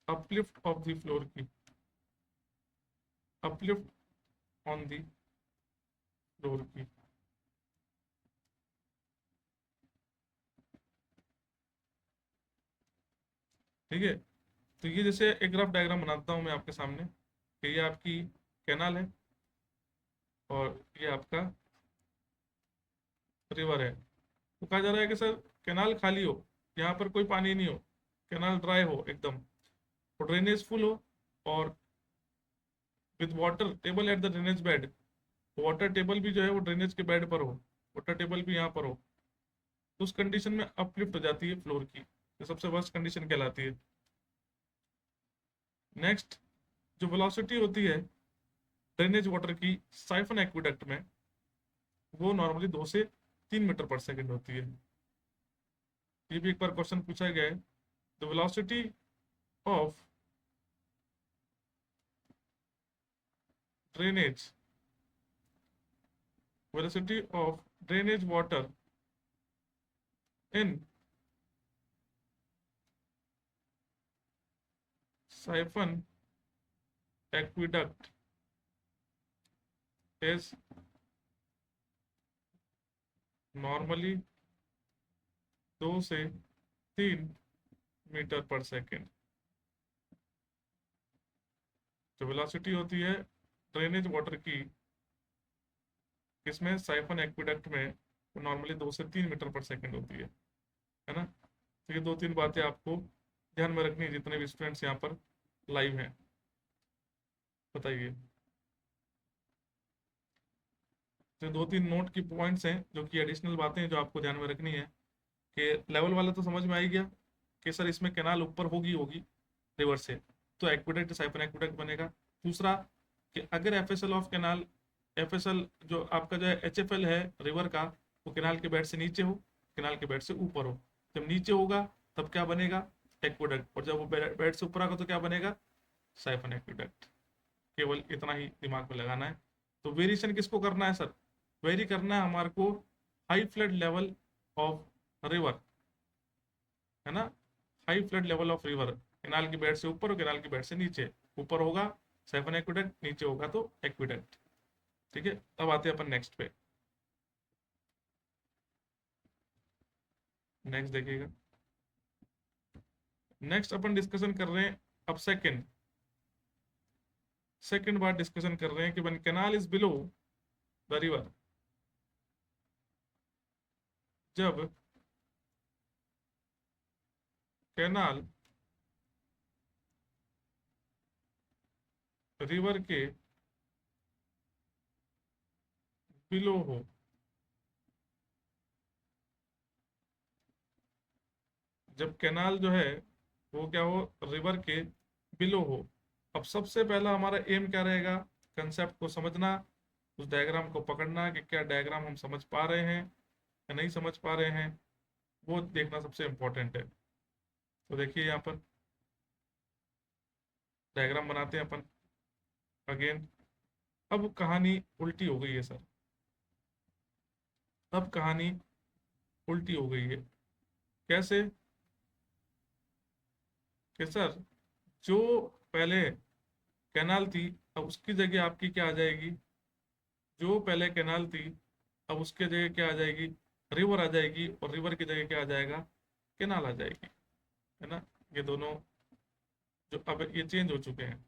अपलिफ्ट ऑफ द फ्लोर की, अपलिफ्ट ऑन द फ्लोर की। ठीक है। तो ये जैसे एक ग्राफ डायग्राम बनाता हूं मैं आपके सामने, कि ये आपकी कैनाल है और ये आपका रिवर है। तो कहा जा रहा है कि सर कैनाल खाली हो, यहाँ पर कोई पानी नहीं हो, कैनाल ड्राई हो एकदम, और ड्रेनेज फुल हो, और with water table at the drainage bed, water table भी जो है वो ड्रेनेज के बेड पर हो, वाटर टेबल भी यहाँ पर हो, तो उस कंडीशन में अपलिफ्ट हो जाती है फ्लोर की, जो सबसे वर्स्ट कंडीशन कहलाती है। नेक्स्ट, जो वेलोसिटी होती है ड्रेनेज वाटर की साइफन एक्विडक्ट में, वो नॉर्मली 2 से 3 मीटर पर सेकंड होती है। ये भी एक बार क्वेश्चन पूछा गया है। The velocity of drainage velocity of drainage water in siphon aqueduct is normally 2 से 3 मीटर पर सेकेंड। जो वेलोसिटी होती है ड्रेनेज वाटर की इसमें साइफन एक्विडक्ट में, वो नॉर्मली 2 से 3 मीटर पर सेकेंड होती है ना। तो ये 2-3 बातें आपको ध्यान में रखनी है, जितने भी स्टूडेंट्स यहाँ पर लाइव हैं। बताइए। तो 2-3 नोट की पॉइंट्स हैं, जो कि एडिशनल बातें हैं जो आपको ध्यान में रखनी है। कि लेवल वाला तो समझ में आ ही गया कि सर इसमें कैनाल ऊपर होगी होगी रिवर से, तो एक्विडक्ट साइफन एक्विडक्ट बनेगा। दूसरा, कि अगर एफएसएल ऑफ कैनाल, एफएसएल जो आपका जो है एचएफएल है रिवर का, वो कैनाल के बेड से नीचे हो, कैनाल के बेड से ऊपर हो। जब नीचे होगा तब क्या बनेगा, एक्विडक्ट, और जब वो बेड से ऊपर आएगा तो क्या बनेगा, साइफन एक्विडक्ट। केवल इतना ही दिमाग में लगाना है। तो वेरिएशन किसको करना है सर, वेरी करना है हमारे को high flood level of river, है ना। High flood level of river, canal की बेड से ऊपर और कैनाल की बेड से नीचे। ऊपर होगा साइफन एक्विडक्ट, नीचे होगा तो एक्विडक्ट। ठीक है। अब आते हैं अपन नेक्स्ट पे। नेक्स्ट देखिएगा। नेक्स्ट अपन डिस्कशन कर रहे हैं अब सेकंड बार डिस्कशन कर रहे हैं कि one canal is below the river, जब कैनाल रिवर के बिलो हो। जब कैनाल जो है वो क्या हो, रिवर के बिलो हो। अब सबसे पहला हमारा एम क्या रहेगा, कंसेप्ट को समझना, उस डायग्राम को पकड़ना कि क्या डायग्राम हम समझ पा रहे हैं या नहीं समझ पा रहे हैं, वो देखना सबसे इम्पोर्टेंट है। तो देखिए यहाँ पर डायग्राम बनाते हैं अपन अगेन। अब कहानी उल्टी हो गई है सर, अब कहानी उल्टी हो गई है। कैसे? कि सर जो पहले कैनाल थी, अब उसकी जगह आपकी क्या आ जाएगी? जो पहले कैनाल थी अब उसके जगह क्या आ जाएगी? रिवर आ जाएगी, और रिवर की जगह क्या आ जाएगा? कैनाल आ जाएगी, है ना। ये दोनों जो अब ये चेंज हो चुके हैं।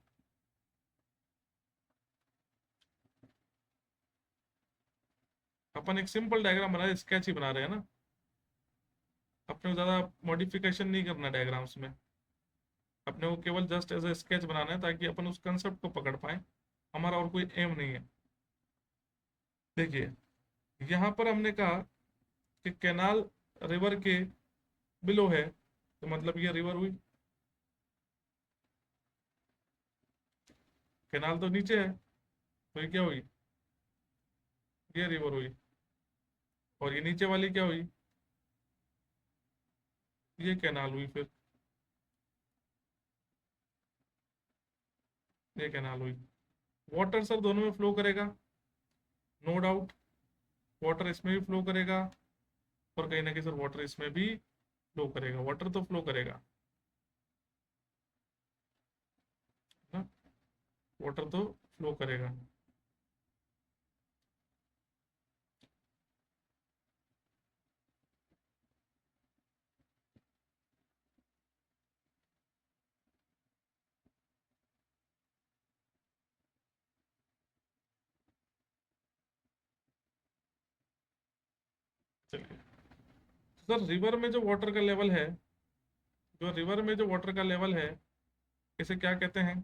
अपन एक सिंपल डायग्राम बना रहे, स्केच ही बना रहे हैं ना, अपने को ज्यादा मॉडिफिकेशन नहीं करना डायग्राम्स में। अपने को केवल जस्ट एज ए स्केच बनाना है ताकि अपन उस कंसेप्ट को पकड़ पाए। हमारा और कोई एम नहीं है। देखिए यहाँ पर हमने कहा कि कैनाल रिवर के बिलो है, तो मतलब ये रिवर हुई। कैनाल तो नीचे है, तो ये क्या हुई? ये रिवर हुई। और ये नीचे वाली क्या हुई? ये कैनाल हुई। फिर ये कैनाल हुई। वाटर सर दोनों में फ्लो करेगा, नो डाउट। वाटर इसमें भी फ्लो करेगा, और कहीं ना कहीं सर वाटर इसमें भी फ्लो करेगा। वाटर तो फ्लो करेगा ना, वाटर तो फ्लो करेगा। चलिए सर, रिवर में जो वाटर का लेवल है, जो रिवर में जो वाटर का लेवल है, इसे क्या कहते हैं?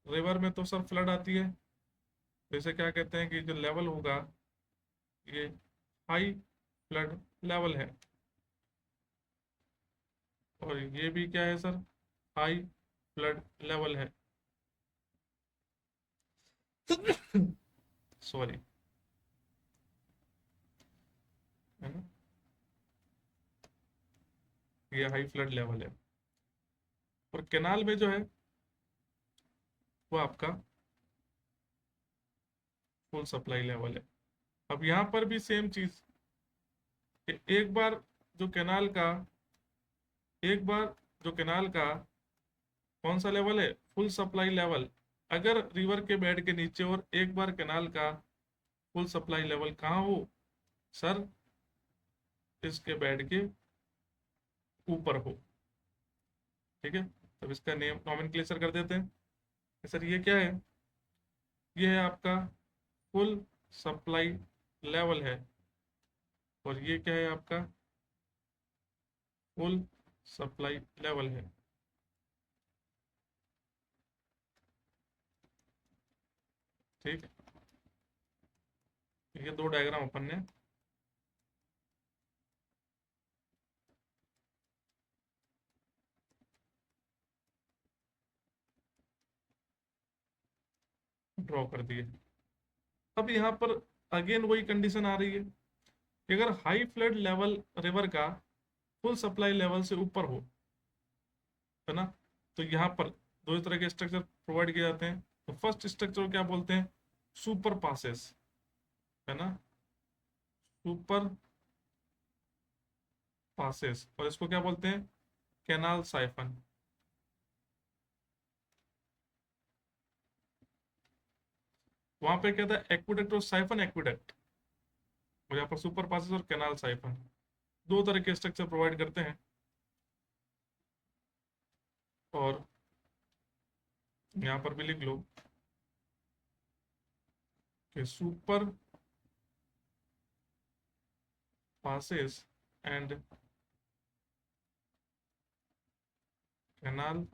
रिवर में तो सर फ्लड आती है, तो इसे क्या कहते हैं कि जो लेवल होगा, ये हाई फ्लड लेवल है। और ये भी क्या है सर? हाई फ्लड लेवल है। सॉरी, है ना, ये हाई फ्लड लेवल है। और कैनाल में जो है वो आपका फुल सप्लाई लेवल है। अब यहाँ पर भी सेम चीज, एक बार जो कैनाल का, एक बार जो कैनाल का कौन सा लेवल है? Full supply level. अगर रिवर के बेड के नीचे, और एक बार कैनाल का फुल सप्लाई लेवल कहाँ हो सर? इसके बेड के ऊपर हो। ठीक है, तब इसका नेम नॉमेनक्लेचर कर देते हैं। सर ये क्या है? ये है आपका फुल सप्लाई लेवल है। और ये क्या है आपका? फुल सप्लाई लेवल है। ठीक है, ये दो डायग्राम अपन ने ड्रॉ कर दिए। अब यहाँ पर अगेन वही कंडीशन आ रही है कि अगर हाई फ्लड लेवल रिवर का फुल सप्लाई लेवल से ऊपर हो, है ना, तो यहाँ पर दो तरह के स्ट्रक्चर प्रोवाइड किए जाते हैं। तो फर्स्ट स्ट्रक्चर को क्या बोलते हैं? सुपर पासेस, है ना, सुपर पासेस। और इसको क्या बोलते हैं? Canal siphon. वहां पे क्या था? एक्विडक्ट और साइफन एक्विडक्ट। और यहाँ पर सुपर पासेस और कैनाल साइफन, दो तरह के स्ट्रक्चर प्रोवाइड करते हैं। और यहाँ पर भी लिख लो कि super passes and canal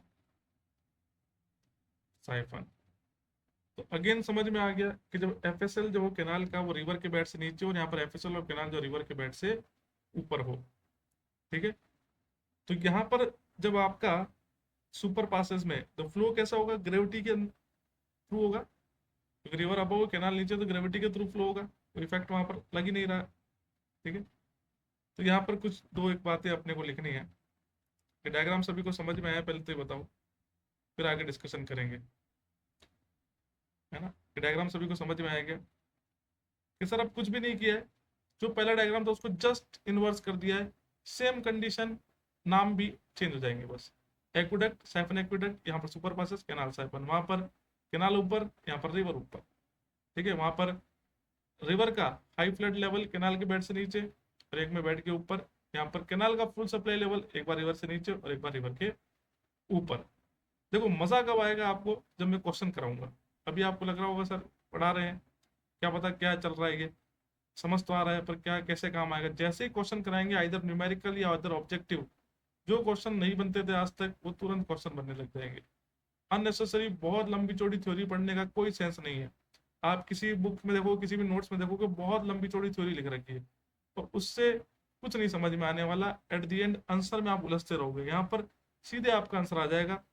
siphon. तो अगेन समझ में आ गया कि जब एफएसएल जो हो कैनाल का, वो रिवर के बेड से नीचे हो, और यहाँ पर एफएसएल और कैनाल जो रिवर के बेड से ऊपर हो। ठीक है, तो यहाँ पर जब आपका सुपर पासेस में तो फ्लो कैसा होगा? ग्रेविटी के थ्रू होगा, क्योंकि रिवर अबव हो, कैनाल नीचे, तो ग्रेविटी के थ्रू फ्लो होगा, कोई इफेक्ट वहां पर लग ही नहीं रहा है। ठीक है, तो यहाँ पर कुछ दो एक बातें अपने को लिखनी है। ये डायग्राम सभी को समझ में आया, पहले तो ये बताओ, फिर आगे डिस्कशन करेंगे, है ना। ये डायग्राम सभी को समझ में आया क्या, कि सर अब कुछ भी नहीं किया है, जो पहला डायग्राम था उसको जस्ट इन्वर्स कर दिया है, सेम कंडीशन, नाम भी चेंज हो जाएंगे बस। एक्विडक्ट, साइफन एक्विडक्ट, यहाँ पर सुपर पासेस, कैनाल साइफन, वहां पर कैनाल ऊपर, यहाँ पर रिवर ऊपर। ठीक है, वहां पर रिवर का हाई फ्लड लेवल कैनाल के बेड से नीचे, और एक में बेड के ऊपर। यहाँ पर कैनाल का फुल सप्लाई लेवल एक बार रिवर से नीचे और एक बार रिवर के ऊपर। देखो मजा कब आएगा आपको, जब मैं क्वेश्चन कराऊंगा। अभी आपको लग रहा होगा सर पढ़ा रहे हैं, क्या पता क्या चल रहा है, ये समझ तो आ रहा है पर क्या कैसे काम आएगा। जैसे ही क्वेश्चन कराएंगे, आइदर न्यूमेरिकल या अदर ऑब्जेक्टिव, जो क्वेश्चन नहीं बनते थे आज तक, वो तुरंत क्वेश्चन बनने लग जाएंगे। अननेसेसरी बहुत लंबी चौड़ी थ्योरी पढ़ने का कोई सेंस नहीं है। आप किसी बुक में देखो, किसी भी नोट्स में देखो कि बहुत लंबी चौड़ी थ्योरी लिख रखी है, और उससे कुछ नहीं समझ में आने वाला। एट द एंड आंसर में आप उलझते रहोगे। यहाँ पर सीधे आपका आंसर आ जाएगा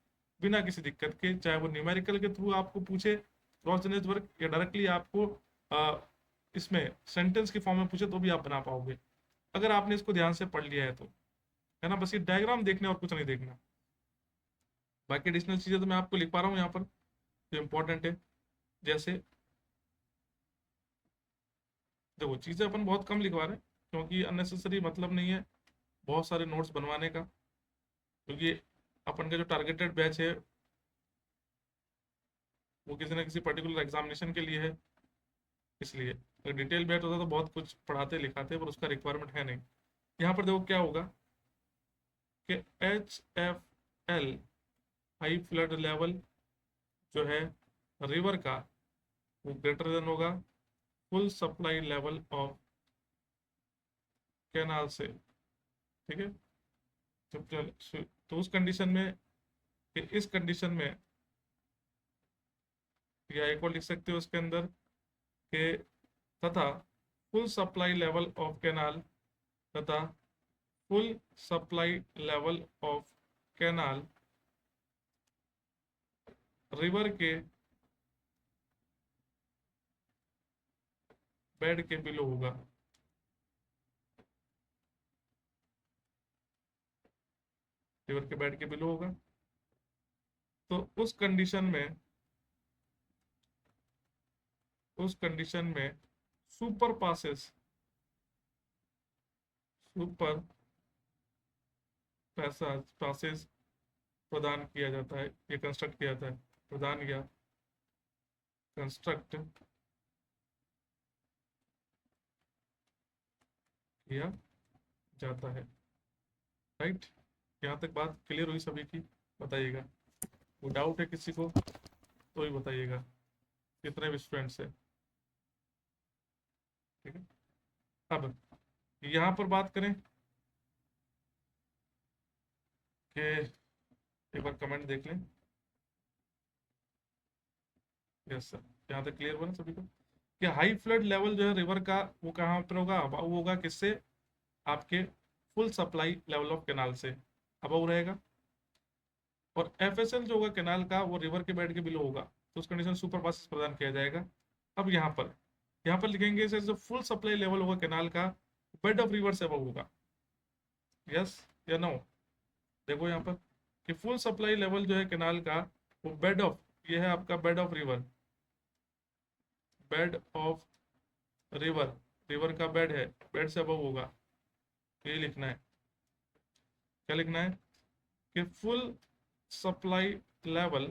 बिना किसी दिक्कत के, चाहे वो न्यूमेरिकल के थ्रू आपको पूछे क्रॉस रेंज वर्क, या डायरेक्टली आपको इसमें सेंटेंस की फॉर्म में पूछे, तो भी आप बना पाओगे, अगर आपने इसको ध्यान से पढ़ लिया है तो, है ना। बस ये डायग्राम देखने और कुछ नहीं देखना। बाकी एडिशनल चीजें तो मैं आपको लिख पा रहा हूँ यहाँ पर, जो इंपॉर्टेंट है। जैसे देखो, चीजें अपन बहुत कम लिखवा रहे हैं, क्योंकि अननेसेसरी मतलब नहीं है बहुत सारे नोट्स बनवाने का, क्योंकि अपन का जो टारगेटेड बैच है वो किसी ना किसी पर्टिकुलर एग्जामिनेशन के लिए है। इसलिए अगर डिटेल बैच होता तो बहुत कुछ पढ़ाते लिखाते, पर उसका रिक्वायरमेंट है नहीं। यहाँ पर देखो क्या होगा कि HFL, हाई फ्लड लेवल जो है रिवर का, वो ग्रेटर देन होगा full supply level of canal से। ठीक है, तो उस कंडीशन में, इस कंडीशन में, या एक और लिख सकते हो उसके अंदर के, तथा full supply level of canal, तथा full supply level of canal river के बेड के बिलो होगा। रिवर के बेड के बिलो होगा। तो उस कंडीशन में सुपर पासेस, सुपर पासेस प्रदान किया जाता है, ये कंस्ट्रक्ट किया जाता है, प्रदान या कंस्ट्रक्ट किया जाता है। राइट, यहाँ तक बात क्लियर हुई सभी की? बताइएगा, वो डाउट है किसी को तो ही बताइएगा, कितने भी स्टूडेंट्स है। ठीक है, अब यहाँ पर बात करें कि, एक बार कमेंट देख लें। यस सर, यहाँ तक क्लियर हुआ ना सभी को कि हाई फ्लड लेवल जो है रिवर का, वो कहाँ पर होगा, अबव होगा। किससे? आपके full supply level of canal से अबव रहेगा। और FSL जो होगा कैनाल का, वो रिवर के बेड के बिलो होगा, तो उस कंडीशन सुपर पासेस प्रदान किया जाएगा। अब यहाँ पर लिखेंगे इसे, जो फुल सप्लाई लेवल होगा कैनाल का, बेड ऑफ रिवर से अबव होगा। यस या नो? देखो यहाँ पर कि फुल सप्लाई लेवल जो है कैनाल का, वो बेड ऑफ, ये है आपका bed of river, bed of river, river का बेड है, बेड से अबव होगा। ये लिखना है। क्या लिखना है कि फुल सप्लाई लेवल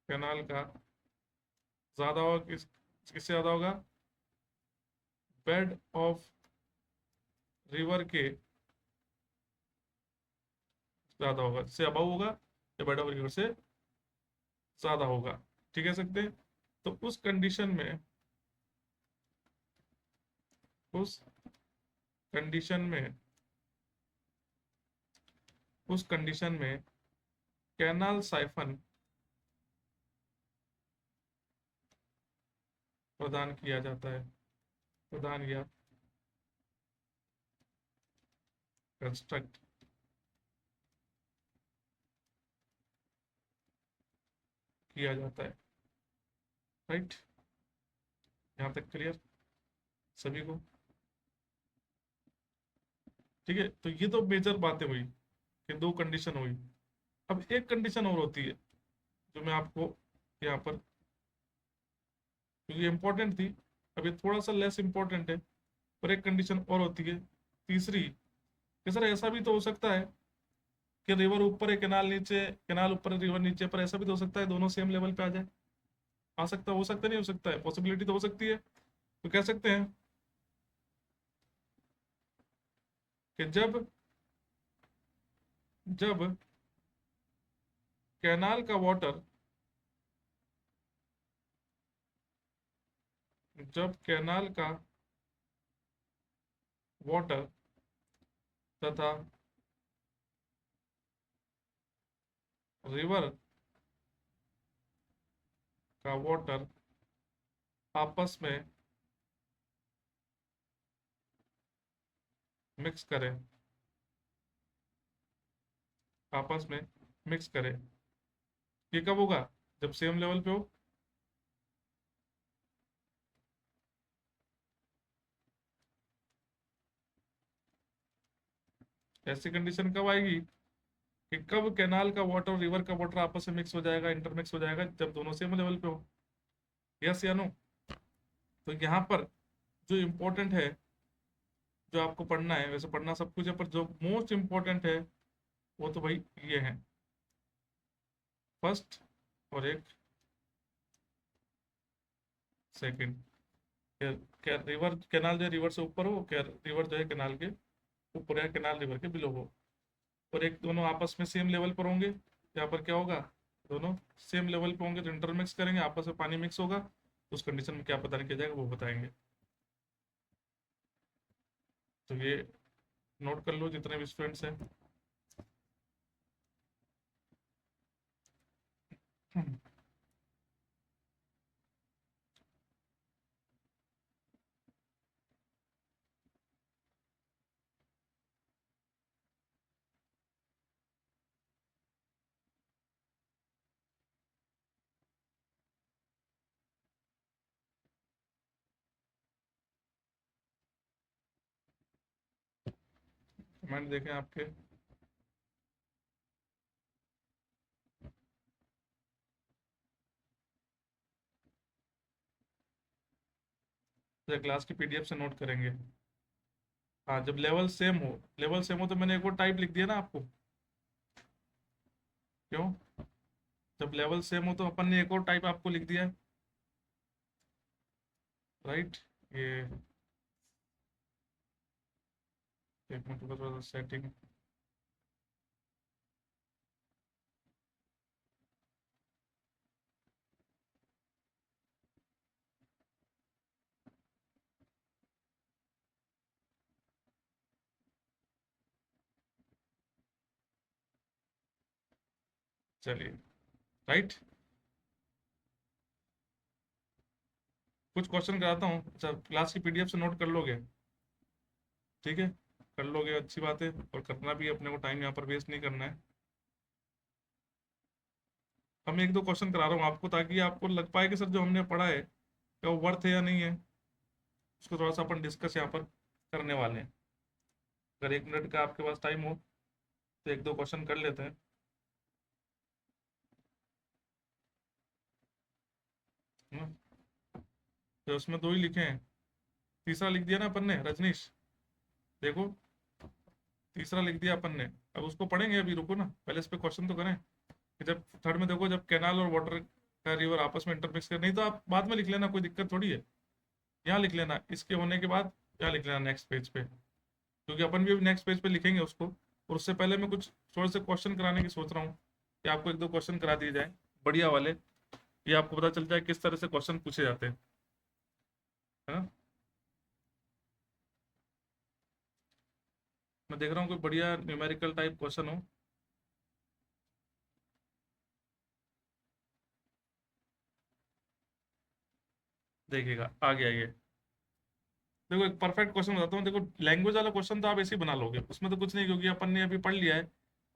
कैनाल का ज्यादा होगा, किससे ज्यादा होगा? बेड ऑफ रिवर के ज्यादा होगा, से अबव होगा, या बेड ऑफ रिवर से ज्यादा होगा। ठीक है सकते हैं? तो उस कंडीशन में उस कंडीशन में कैनाल साइफन प्रदान किया जाता है, प्रदान या कंस्ट्रक्ट किया जाता है। राइट, यहाँ तक क्लियर सभी को? ठीक है, तो ये तो मेजर बातें हुई कि दो कंडीशन हुई। अब एक कंडीशन और होती है जो मैं आपको यहाँ पर, क्योंकि इंपॉर्टेंट थी, अब ये थोड़ा सा लेस इंपॉर्टेंट है, पर एक कंडीशन और होती है तीसरी, कि सर ऐसा भी तो हो सकता है कि रिवर ऊपर है कैनाल नीचे, कैनाल ऊपर है रिवर नीचे, पर ऐसा भी तो हो सकता है दोनों सेम लेवल पे आ जाए। आ सकता, हो सकता नहीं हो सकता है, पॉसिबिलिटी तो हो सकती है। तो कह सकते हैं कि जब जब कैनाल का वाटर, जब कैनाल का वाटर तथा रिवर का वाटर आपस में मिक्स करें, आपस में मिक्स करें, ये कब होगा? जब सेम लेवल पे हो। ऐसी कंडीशन कब आएगी कि कब कैनाल का वाटर और रिवर का वाटर आपस में मिक्स हो जाएगा, इंटरमिक्स हो जाएगा? जब दोनों सेम लेवल पे हो। यस या नो? तो यहाँ पर जो इम्पोर्टेंट है, जो आपको पढ़ना है, वैसे पढ़ना सब कुछ है, पर जो मोस्ट इम्पोर्टेंट है वो तो भाई ये है, फर्स्ट और एक सेकंड। क्या रिवर, कैनाल जो है रिवर से ऊपर हो, क्या रिवर जो है कैनाल के ऊपर, या कैनाल रिवर के बिलो हो, और एक दोनों आपस में सेम लेवल पर होंगे। यहाँ पर क्या होगा, दोनों सेम लेवल पर होंगे तो इंटरमिक्स करेंगे, आपस में पानी मिक्स होगा, उस कंडीशन में क्या प्रदान किया जाएगा वो बताएंगे। तो ये नोट कर लो जितने भी स्टूडेंट्स हैं। कमेंट देखें आपके। क्लास की पीडीएफ से नोट करेंगे। हाँ, जब लेवल सेम हो, लेवल सेम हो तो मैंने एक और टाइप लिख दिया ना आपको। क्यों? जब लेवल सेम हो तो अपन ने एक और टाइप आपको लिख दिया है, राइट? ये एक मिनट रुको, थोड़ा सा सेटिंग। चलिए, राइट। कुछ क्वेश्चन कराता हूँ, अच्छा क्लास की पीडीएफ से नोट कर लोगे? ठीक है, कर लोगे, अच्छी बात है, और करना भी है, अपने को टाइम यहाँ पर वेस्ट नहीं करना है। हम एक दो क्वेश्चन करा रहा हूँ आपको, ताकि आपको लग पाए कि सर जो हमने पढ़ा है क्या वो वर्थ है या नहीं है, उसको थोड़ा सा अपन डिस्कस यहाँ पर करने वाले हैं। अगर 1 मिनट का आपके पास टाइम हो तो एक दो क्वेश्चन कर लेते हैं ना। तो उसमें दो ही लिखे हैं, तीसरा लिख दिया ना अपन ने, रजनीश देखो, तीसरा लिख दिया अपन ने। अब उसको पढ़ेंगे, अभी रुको ना, पहले इस पे क्वेश्चन तो करें कि जब थर्ड में देखो, जब कैनाल और वाटर का रिवर आपस में इंटरमिक्स कर, नहीं तो आप बाद में लिख लेना, कोई दिक्कत थोड़ी है। यहाँ लिख लेना, इसके होने के बाद यहाँ लिख लेना नेक्स्ट पेज पे, क्योंकि अपन भी नेक्स्ट पेज पे लिखेंगे उसको। और उससे पहले मैं कुछ थोड़े से क्वेश्चन कराने की सोच रहा हूँ, कि आपको एक दो क्वेश्चन करा दिए जाए बढ़िया वाले, ये आपको पता चल जाए किस तरह से क्वेश्चन पूछे जाते हैं, है ना। मैं देख रहा हूँ कोई बढ़िया न्यूमेरिकल टाइप क्वेश्चन हो। देखिएगा आ गया ये। देखो एक परफेक्ट क्वेश्चन बताता हूँ, देखो लैंग्वेज वाला क्वेश्चन तो आप ऐसे ही बना लोगे, उसमें तो कुछ नहीं, क्योंकि अपन ने अभी पढ़ लिया है,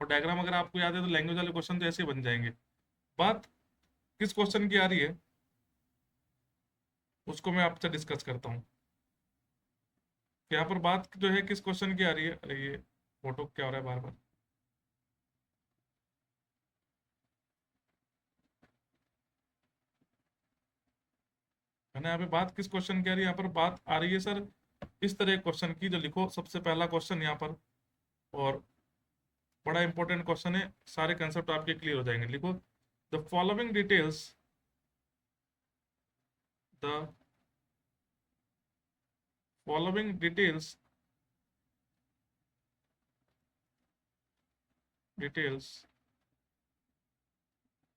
और डायग्राम अगर आपको याद है तो लैंग्वेज वाले क्वेश्चन तो ऐसे ही बन जाएंगे। बात किस क्वेश्चन की आ रही है, उसको मैं आपसे डिस्कस करता हूँ। यहाँ पर बात जो है किस क्वेश्चन की आ रही है, अरे ये फोटो क्या हो रहा है बार बार। है ना, यहाँ पे बात किस क्वेश्चन की आ रही है, यहाँ पर बात आ रही है सर इस तरह क्वेश्चन की, जो लिखो सबसे पहला क्वेश्चन यहाँ पर, और बड़ा इंपॉर्टेंट क्वेश्चन है, सारे कंसेप्ट आपके क्लियर हो जाएंगे। लिखो the following details, the following details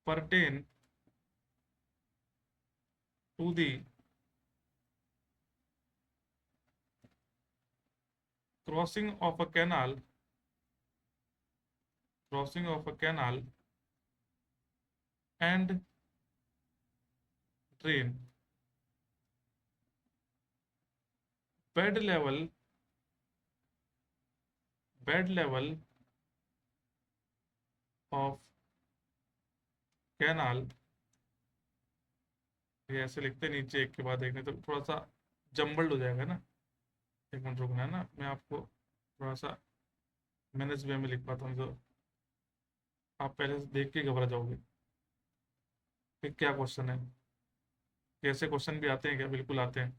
pertain to the crossing of a canal, crossing of a canal and drain. Bed level, bed level of canal, ये ऐसे लिखते नीचे एक के बाद एक, नहीं तो थोड़ा सा जम्बल्ड हो जाएगा ना। एक मिनट रुकना है ना, मैं आपको थोड़ा सा मैनेज वे में लिख पाता हूँ, तो आप पहले से देख के घबरा जाओगे कि क्या क्वेश्चन है। कैसे क्वेश्चन भी आते हैं क्या, बिल्कुल आते हैं।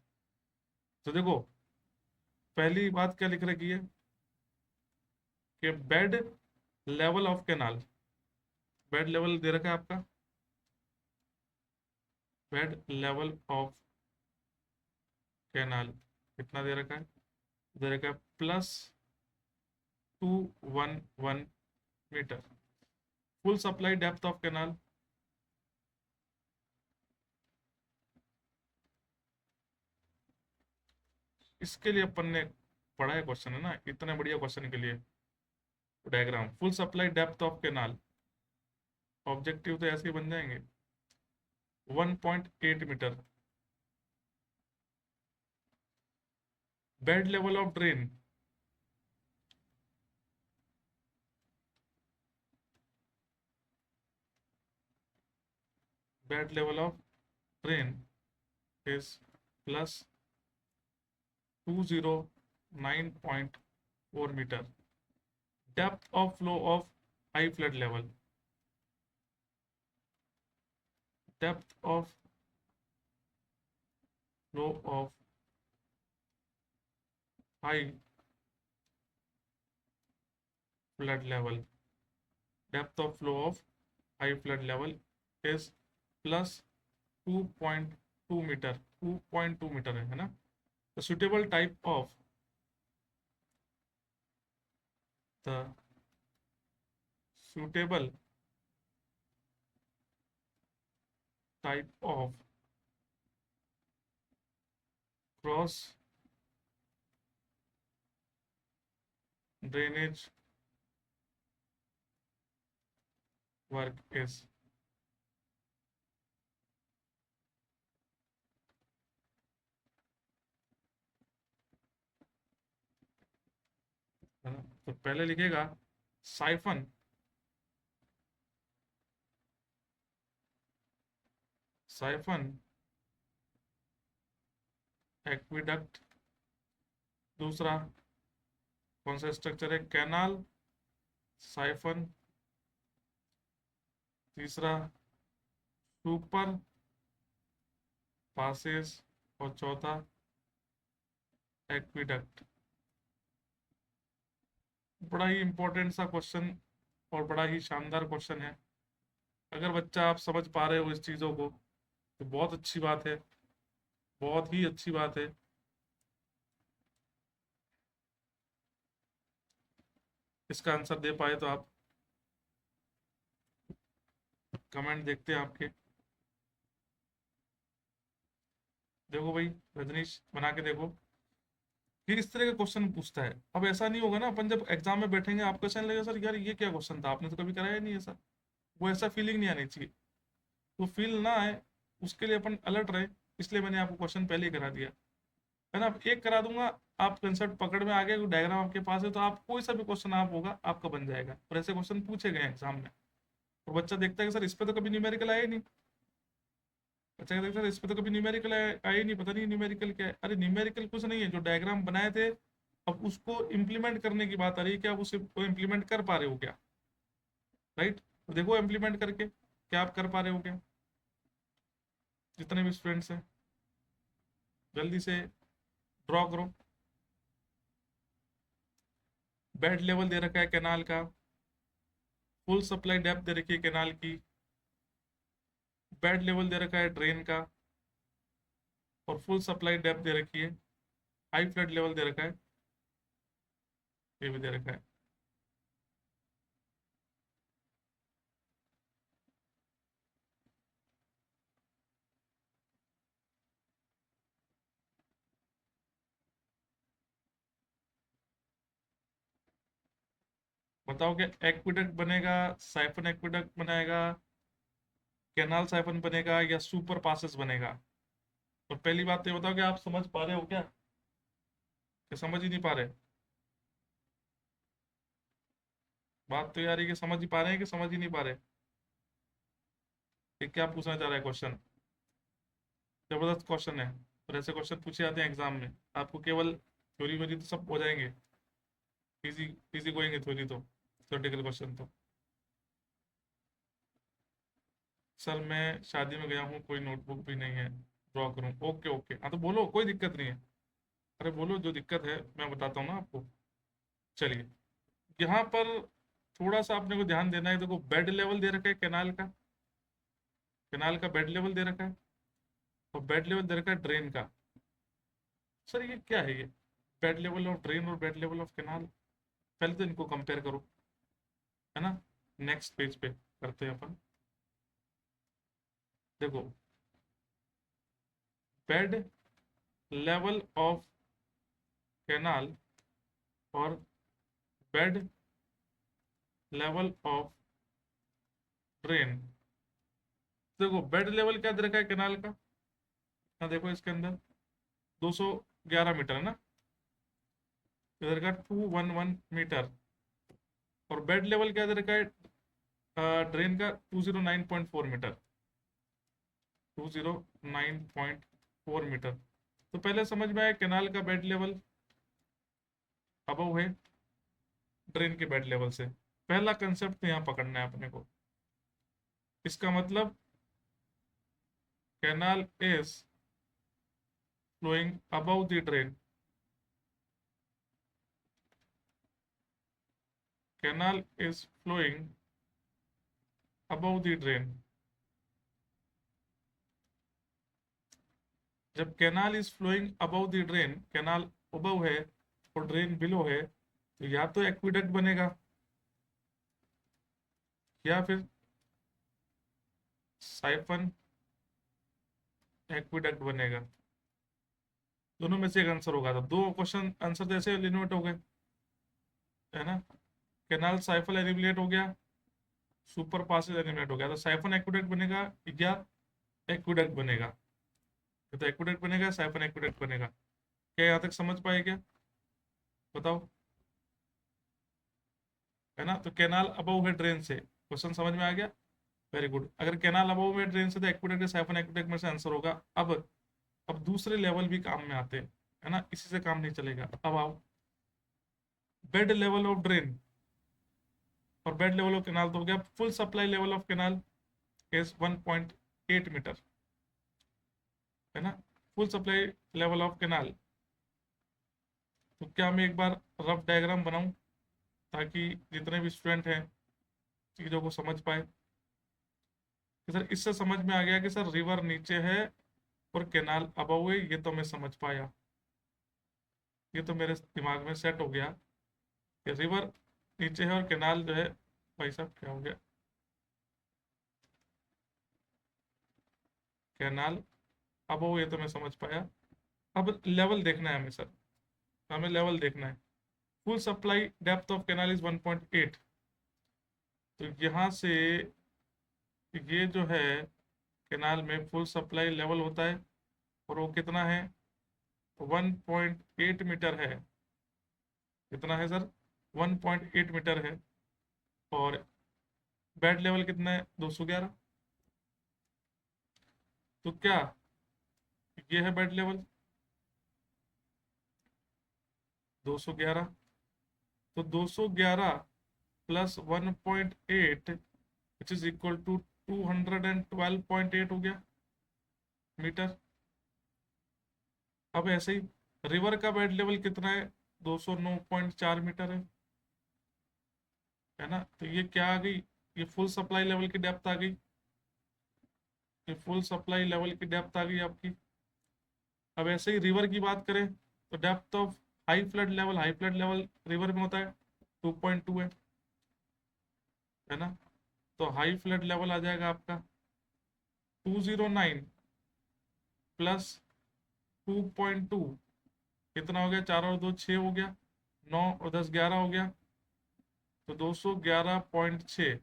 तो देखो पहली बात क्या लिख रखी है कि bed level of canal, bed level दे रखा है आपका, बेड लेवल ऑफ कैनाल कितना दे रखा है, दे रखा है +211 metre. Full supply depth of canal, इसके लिए अपन ने पढ़ा है क्वेश्चन, है ना, इतने बढ़िया क्वेश्चन के लिए diagram. Full supply depth of canal, objective तो ऐसे ही बन जाएंगे, 1.8 metre. Bed level of drain, bed level of drain is +209.4 metre. Depth of flow of high flood level, depth of flow of high flood level, depth of flow of high flood level is +2.2 metre, 2.2 metre है ना। The suitable type of, the suitable type of cross drainage work is, है ना। तो पहले लिखेगा siphon, siphon aqueduct, दूसरा कौन सा स्ट्रक्चर है, कैनाल साइफन, तीसरा सुपर पासेस, और चौथा एक्विडक्ट। बड़ा ही इंपॉर्टेंट सा क्वेश्चन और बड़ा ही शानदार क्वेश्चन है। अगर बच्चा आप समझ पा रहे हो इस चीज़ों को तो बहुत अच्छी बात है, बहुत ही अच्छी बात है। इसका आंसर दे पाए तो आप कमेंट देखते हैं आपके। देखो भाई रजनीश, बना के देखो। फिर इस तरह का क्वेश्चन पूछता है। अब ऐसा नहीं होगा ना, अपन जब एग्जाम में बैठेंगे आपको ऐसा नहीं लगेगा सर यार ये क्या क्वेश्चन था, आपने तो कभी कराया नहीं ऐसा। वो ऐसा फीलिंग नहीं आनी चाहिए। वो फील ना आए उसके लिए अपन अलर्ट रहे, इसलिए मैंने आपको क्वेश्चन पहले ही करा दिया, है ना। अब एक करा दूंगा, आप कंसेप्ट पकड़ में आ गए, डायग्राम आपके पास है, तो आप कोई सा भी क्वेश्चन आप होगा आपका बन जाएगा। और ऐसे क्वेश्चन पूछे गए एग्जाम में, और बच्चा देखता है कि सर इस पे तो कभी न्यूमेरिकल आया ही नहीं। अच्छा कहते हैं सर इस पे तो कभी न्यूमेरिकल आया ही नहीं, पता नहीं न्यूमेरिकल क्या है। अरे न्यूमेरिकल कुछ नहीं है, जो डायग्राम बनाए थे अब उसको इम्प्लीमेंट करने की बात आ रही है, क्या आप उसे इम्प्लीमेंट कर पा रहे हो क्या? राइट, तो देखो इम्प्लीमेंट करके क्या आप कर पा रहे हो क्या, जितने भी स्टूडेंट्स हैं जल्दी से ड्रॉ करो। बेड लेवल दे रखा है कैनाल का, फुल सप्लाई डेप्थ दे रखी है कैनाल की, बेड लेवल दे रखा है ड्रेन का, और फुल सप्लाई डेप्थ दे रखी है, हाई फ्लड लेवल दे रखा है, ये भी दे रखा है। बताओ क्या एक्विडक्ट बनेगा, साइफन एक्विडक्ट बनाएगा, कैनाल साइफन बनेगा, या सुपर पासेस बनेगा? और पहली बात तो ये बताओ कि आप समझ पा रहे हो क्या, कि समझ ही नहीं पा रहे? बात तो यार ये कि समझ ही पा रहे हैं कि समझ ही नहीं पा रहे? ये क्या पूछना चाह रहा है क्वेश्चन? जबरदस्त क्वेश्चन है, और ऐसे क्वेश्चन पूछे जाते हैं एग्जाम में। आपको केवल थ्योरी व्योरी तो सब हो जाएंगे, इजी इजी गोइंग थ्योरी तो, थ्योरेटिकल क्वेश्चन तो। सर मैं शादी में गया हूँ, कोई नोटबुक भी नहीं है, ड्रॉ करूँ? ओके ओके, हाँ तो बोलो, कोई दिक्कत नहीं है। अरे बोलो जो दिक्कत है, मैं बताता हूँ ना आपको। चलिए, यहाँ पर थोड़ा सा आपने को ध्यान देना है। देखो बेड लेवल दे रखा है कैनाल का, कैनाल का बेड लेवल दे रखा है, और बेड लेवल दे रखा है ड्रेन का। सर ये क्या है ये, बेड लेवल ऑफ ड्रेन और बेड लेवल ऑफ कैनाल? पहले तो इनको कंपेयर करो, है ना। नेक्स्ट पेज पे करते हैं अपन। देखो, बेड लेवल ऑफ कैनाल और बेड लेवल ऑफ ड्रेन। देखो बेड लेवल क्या दे रखा है कैनाल का, हाँ देखो इसके अंदर 211 मीटर है ना, इधर का 211 मीटर। और बेड लेवल क्या दे रखा है ड्रेन का, 209.4 मीटर, 209.4 मीटर। तो पहले समझ में आया कैनाल का बेड लेवल अबव है ड्रेन के बेड लेवल से। पहला कंसेप्ट यहाँ पकड़ना है अपने को। इसका मतलब canal is flowing above the drain, canal is flowing above the drain. जब canal is flowing above the drain, canal above है और ड्रेन बिलो है, तो या तो एक्विडक्ट बनेगा या फिर साइफन एक्विडक्ट बनेगा। दोनों में से एक आंसर होगा। तो दो क्वेश्चन आंसर तो ऐसे एलिमिनेट हो गए, है ना। कैनाल साइफन एलिमिनेट हो गया, सुपर पासेज एलिमिनेट हो गया, तो साइफन एक्विडक्ट बनेगा या एक्विडक्ट बनेगा? तो एक्विडक्ट बनेगा, साइफन एक्विडक्ट बनेगा। क्या यहाँ तक समझ पाए क्या, बताओ? है ना, तो कैनाल अबव है ड्रेन से, क्वेश्चन समझ में आ गया। Very good. अगर कैनाल अबव है ड्रेन से तो एक्विडक्ट साइफन एक्विडक्ट में से आंसर होगा। अब दूसरे लेवल भी काम में आते हैं, है ना, इसी से काम नहीं चलेगा। अब आओ, बेड लेवल ऑफ ड्रेन और बेड लेवल ऑफ कैनाल तो हो गया। Full supply level of canal is 1.8 metre, है ना, full supply level of canal. तो क्या मैं एक बार रफ डायग्राम बनाऊं, ताकि जितने भी स्टूडेंट हैं चीज़ों को समझ पाए कि सर इससे समझ में आ गया कि सर रिवर नीचे है और कैनाल अबव है, ये तो मैं समझ पाया, ये तो मेरे दिमाग में सेट हो गया कि रिवर नीचे है और कैनाल जो है, भाई साहब क्या हो गया, कैनाल अबव, ये तो मैं समझ पाया। अब लेवल देखना है हमें सर, हमें लेवल देखना है। Full supply depth of canal is 1.8। तो यहाँ से ये जो है कैनाल में फुल सप्लाई लेवल होता है, और वो कितना है, 1.8 मीटर है। कितना है सर, 1.8 मीटर है। और बेड लेवल कितना है, 211। तो क्या ये है बेड लेवल 211, तो 211 plus 1.8 which is equal to 212.8 हो गया मीटर। अब ऐसे ही रिवर का बेड लेवल कितना है, 209.4 मीटर है ना। तो ये क्या आ गई, ये फुल सप्लाई लेवल की डेप्थ आ गई, ये फुल सप्लाई लेवल की डेप्थ आ गई आपकी। अब ऐसे ही रिवर की बात करें तो depth of high flood level river में होता है 2.2 है ना। तो हाई फ्लड लेवल आ जाएगा आपका 209 प्लस 2.2, कितना हो गया, 4 और 2 6 हो गया, 9 और 10 11 हो गया, तो 211.6,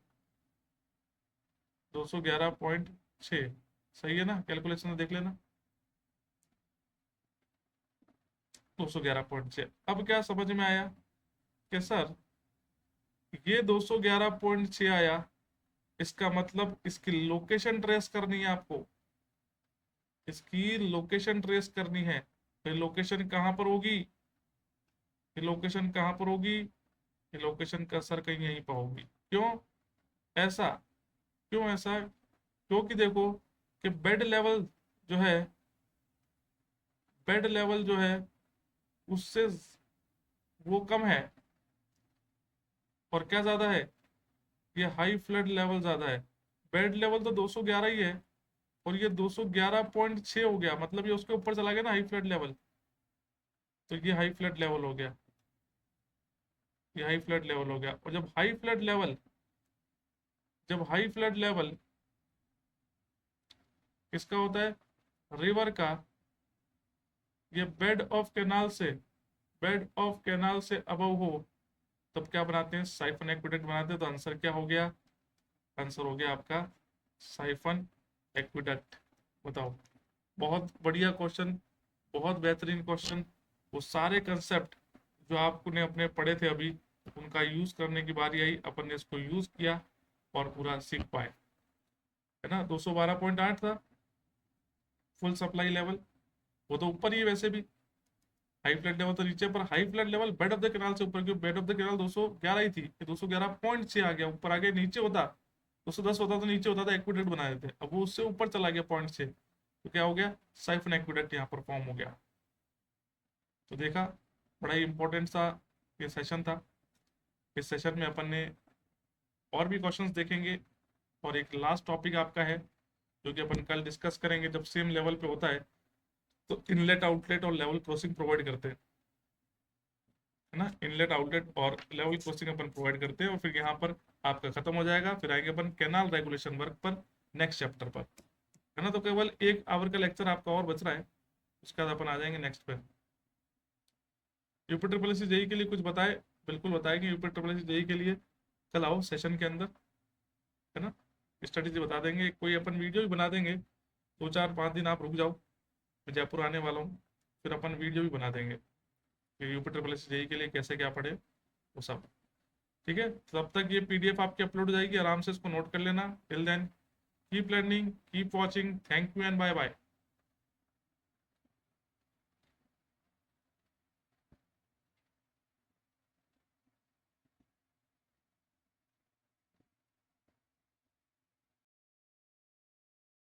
211.6 सही है ना, कैलकुलेशन देख लेना 211.6। अब क्या समझ में आया कि सर ये 211.6 आया, इसका मतलब इसकी लोकेशन ट्रेस करनी है आपको, इसकी लोकेशन ट्रेस करनी है। तो लोकेशन कहाँ पर होगी, ये लोकेशन कहाँ पर होगी, ये लोकेशन का सर कहीं यहीं पर होगी। क्यों ऐसा, क्यों ऐसा, क्योंकि देखो कि बेड लेवल जो है, बेड लेवल जो है उससे वो कम है, और क्या ज्यादा है, ये हाई फ्लड लेवल ज्यादा है। बेड लेवल तो 211 ही है, और ये 211.6 हो गया, मतलब ये उसके ऊपर चला गया ना हाई फ्लड लेवल, तो ये हाई फ्लड लेवल हो गया, ये हाई फ्लड लेवल हो गया। और जब हाई फ्लड लेवल किसका होता है, रिवर का, ये बेड ऑफ कैनाल से अबव हो, तब क्या बनाते हैं, साइफन एक्विडेक्ट बनाते हैं। तो आंसर क्या हो गया, आंसर हो गया आपका साइफन एक्विडेक्ट। बताओ, बहुत बढ़िया क्वेश्चन, बहुत बेहतरीन क्वेश्चन। वो सारे कंसेप्ट जो आपने अपने पढ़े थे अभी, उनका यूज करने की बारी आई, अपन ने इसको यूज किया और पूरा सीख पाए, है ना। 212.8 था फुल सप्लाई लेवल, वो तो ऊपर ही है वैसे भी, हाई फ्लड लेवल तो नीचे, पर high flood level bed of the canal से ऊपर, क्योंकि बेड ऑफ द कैनाल 211 ही थी, ये 211.6 आ गया, ऊपर आ गया। नीचे होता 210 होता तो नीचे होता था, एक्विडेक्ट बना देते, अब वो उससे ऊपर चला गया 0.6, तो क्या हो गया, साइफन एक्विडेक्ट यहाँ पर फॉर्म हो गया। तो देखा, बड़ा ही इंपॉर्टेंट सा ये सेशन था। इस सेशन में अपन ने और भी क्वेश्चंस देखेंगे, और एक लास्ट टॉपिक आपका है जो कि अपन कल डिस्कस करेंगे, जब सेम लेवल पे होता है तो इनलेट आउटलेट और लेवल क्रॉसिंग प्रोवाइड करते हैं, है ना। इनलेट आउटलेट और लेवल क्रॉसिंग अपन प्रोवाइड करते हैं, और फिर यहाँ पर आपका खत्म हो जाएगा, फिर आएंगे अपन कैनाल रेगुलेशन वर्क पर नेक्स्ट चैप्टर पर, है ना। तो केवल 1 आवर का लेक्चर आपका और बच रहा है, उसके बाद अपन आ जाएंगे नेक्स्ट पे। यूपी ट्रिपल एस जेई के लिए कुछ बताए, बिल्कुल बताएंगे। यूपी ट्रिपल एस जेई के लिए कल आओ सेशन के अंदर, है ना, स्ट्रेटेजी बता देंगे, कोई अपन वीडियो भी बना देंगे। 2 4 5 दिन आप रुक जाओ, मैं जयपुर आने वाला हूँ, फिर अपन वीडियो भी बना देंगे कि यूपी ट्रिपल एस जेई के लिए कैसे क्या पढ़े, वो सब, ठीक है। तब तक ये पीडीएफ आपकी अपलोड हो जाएगी, आराम से इसको नोट कर लेना। Till then keep learning, keep watching, thank you and bye bye.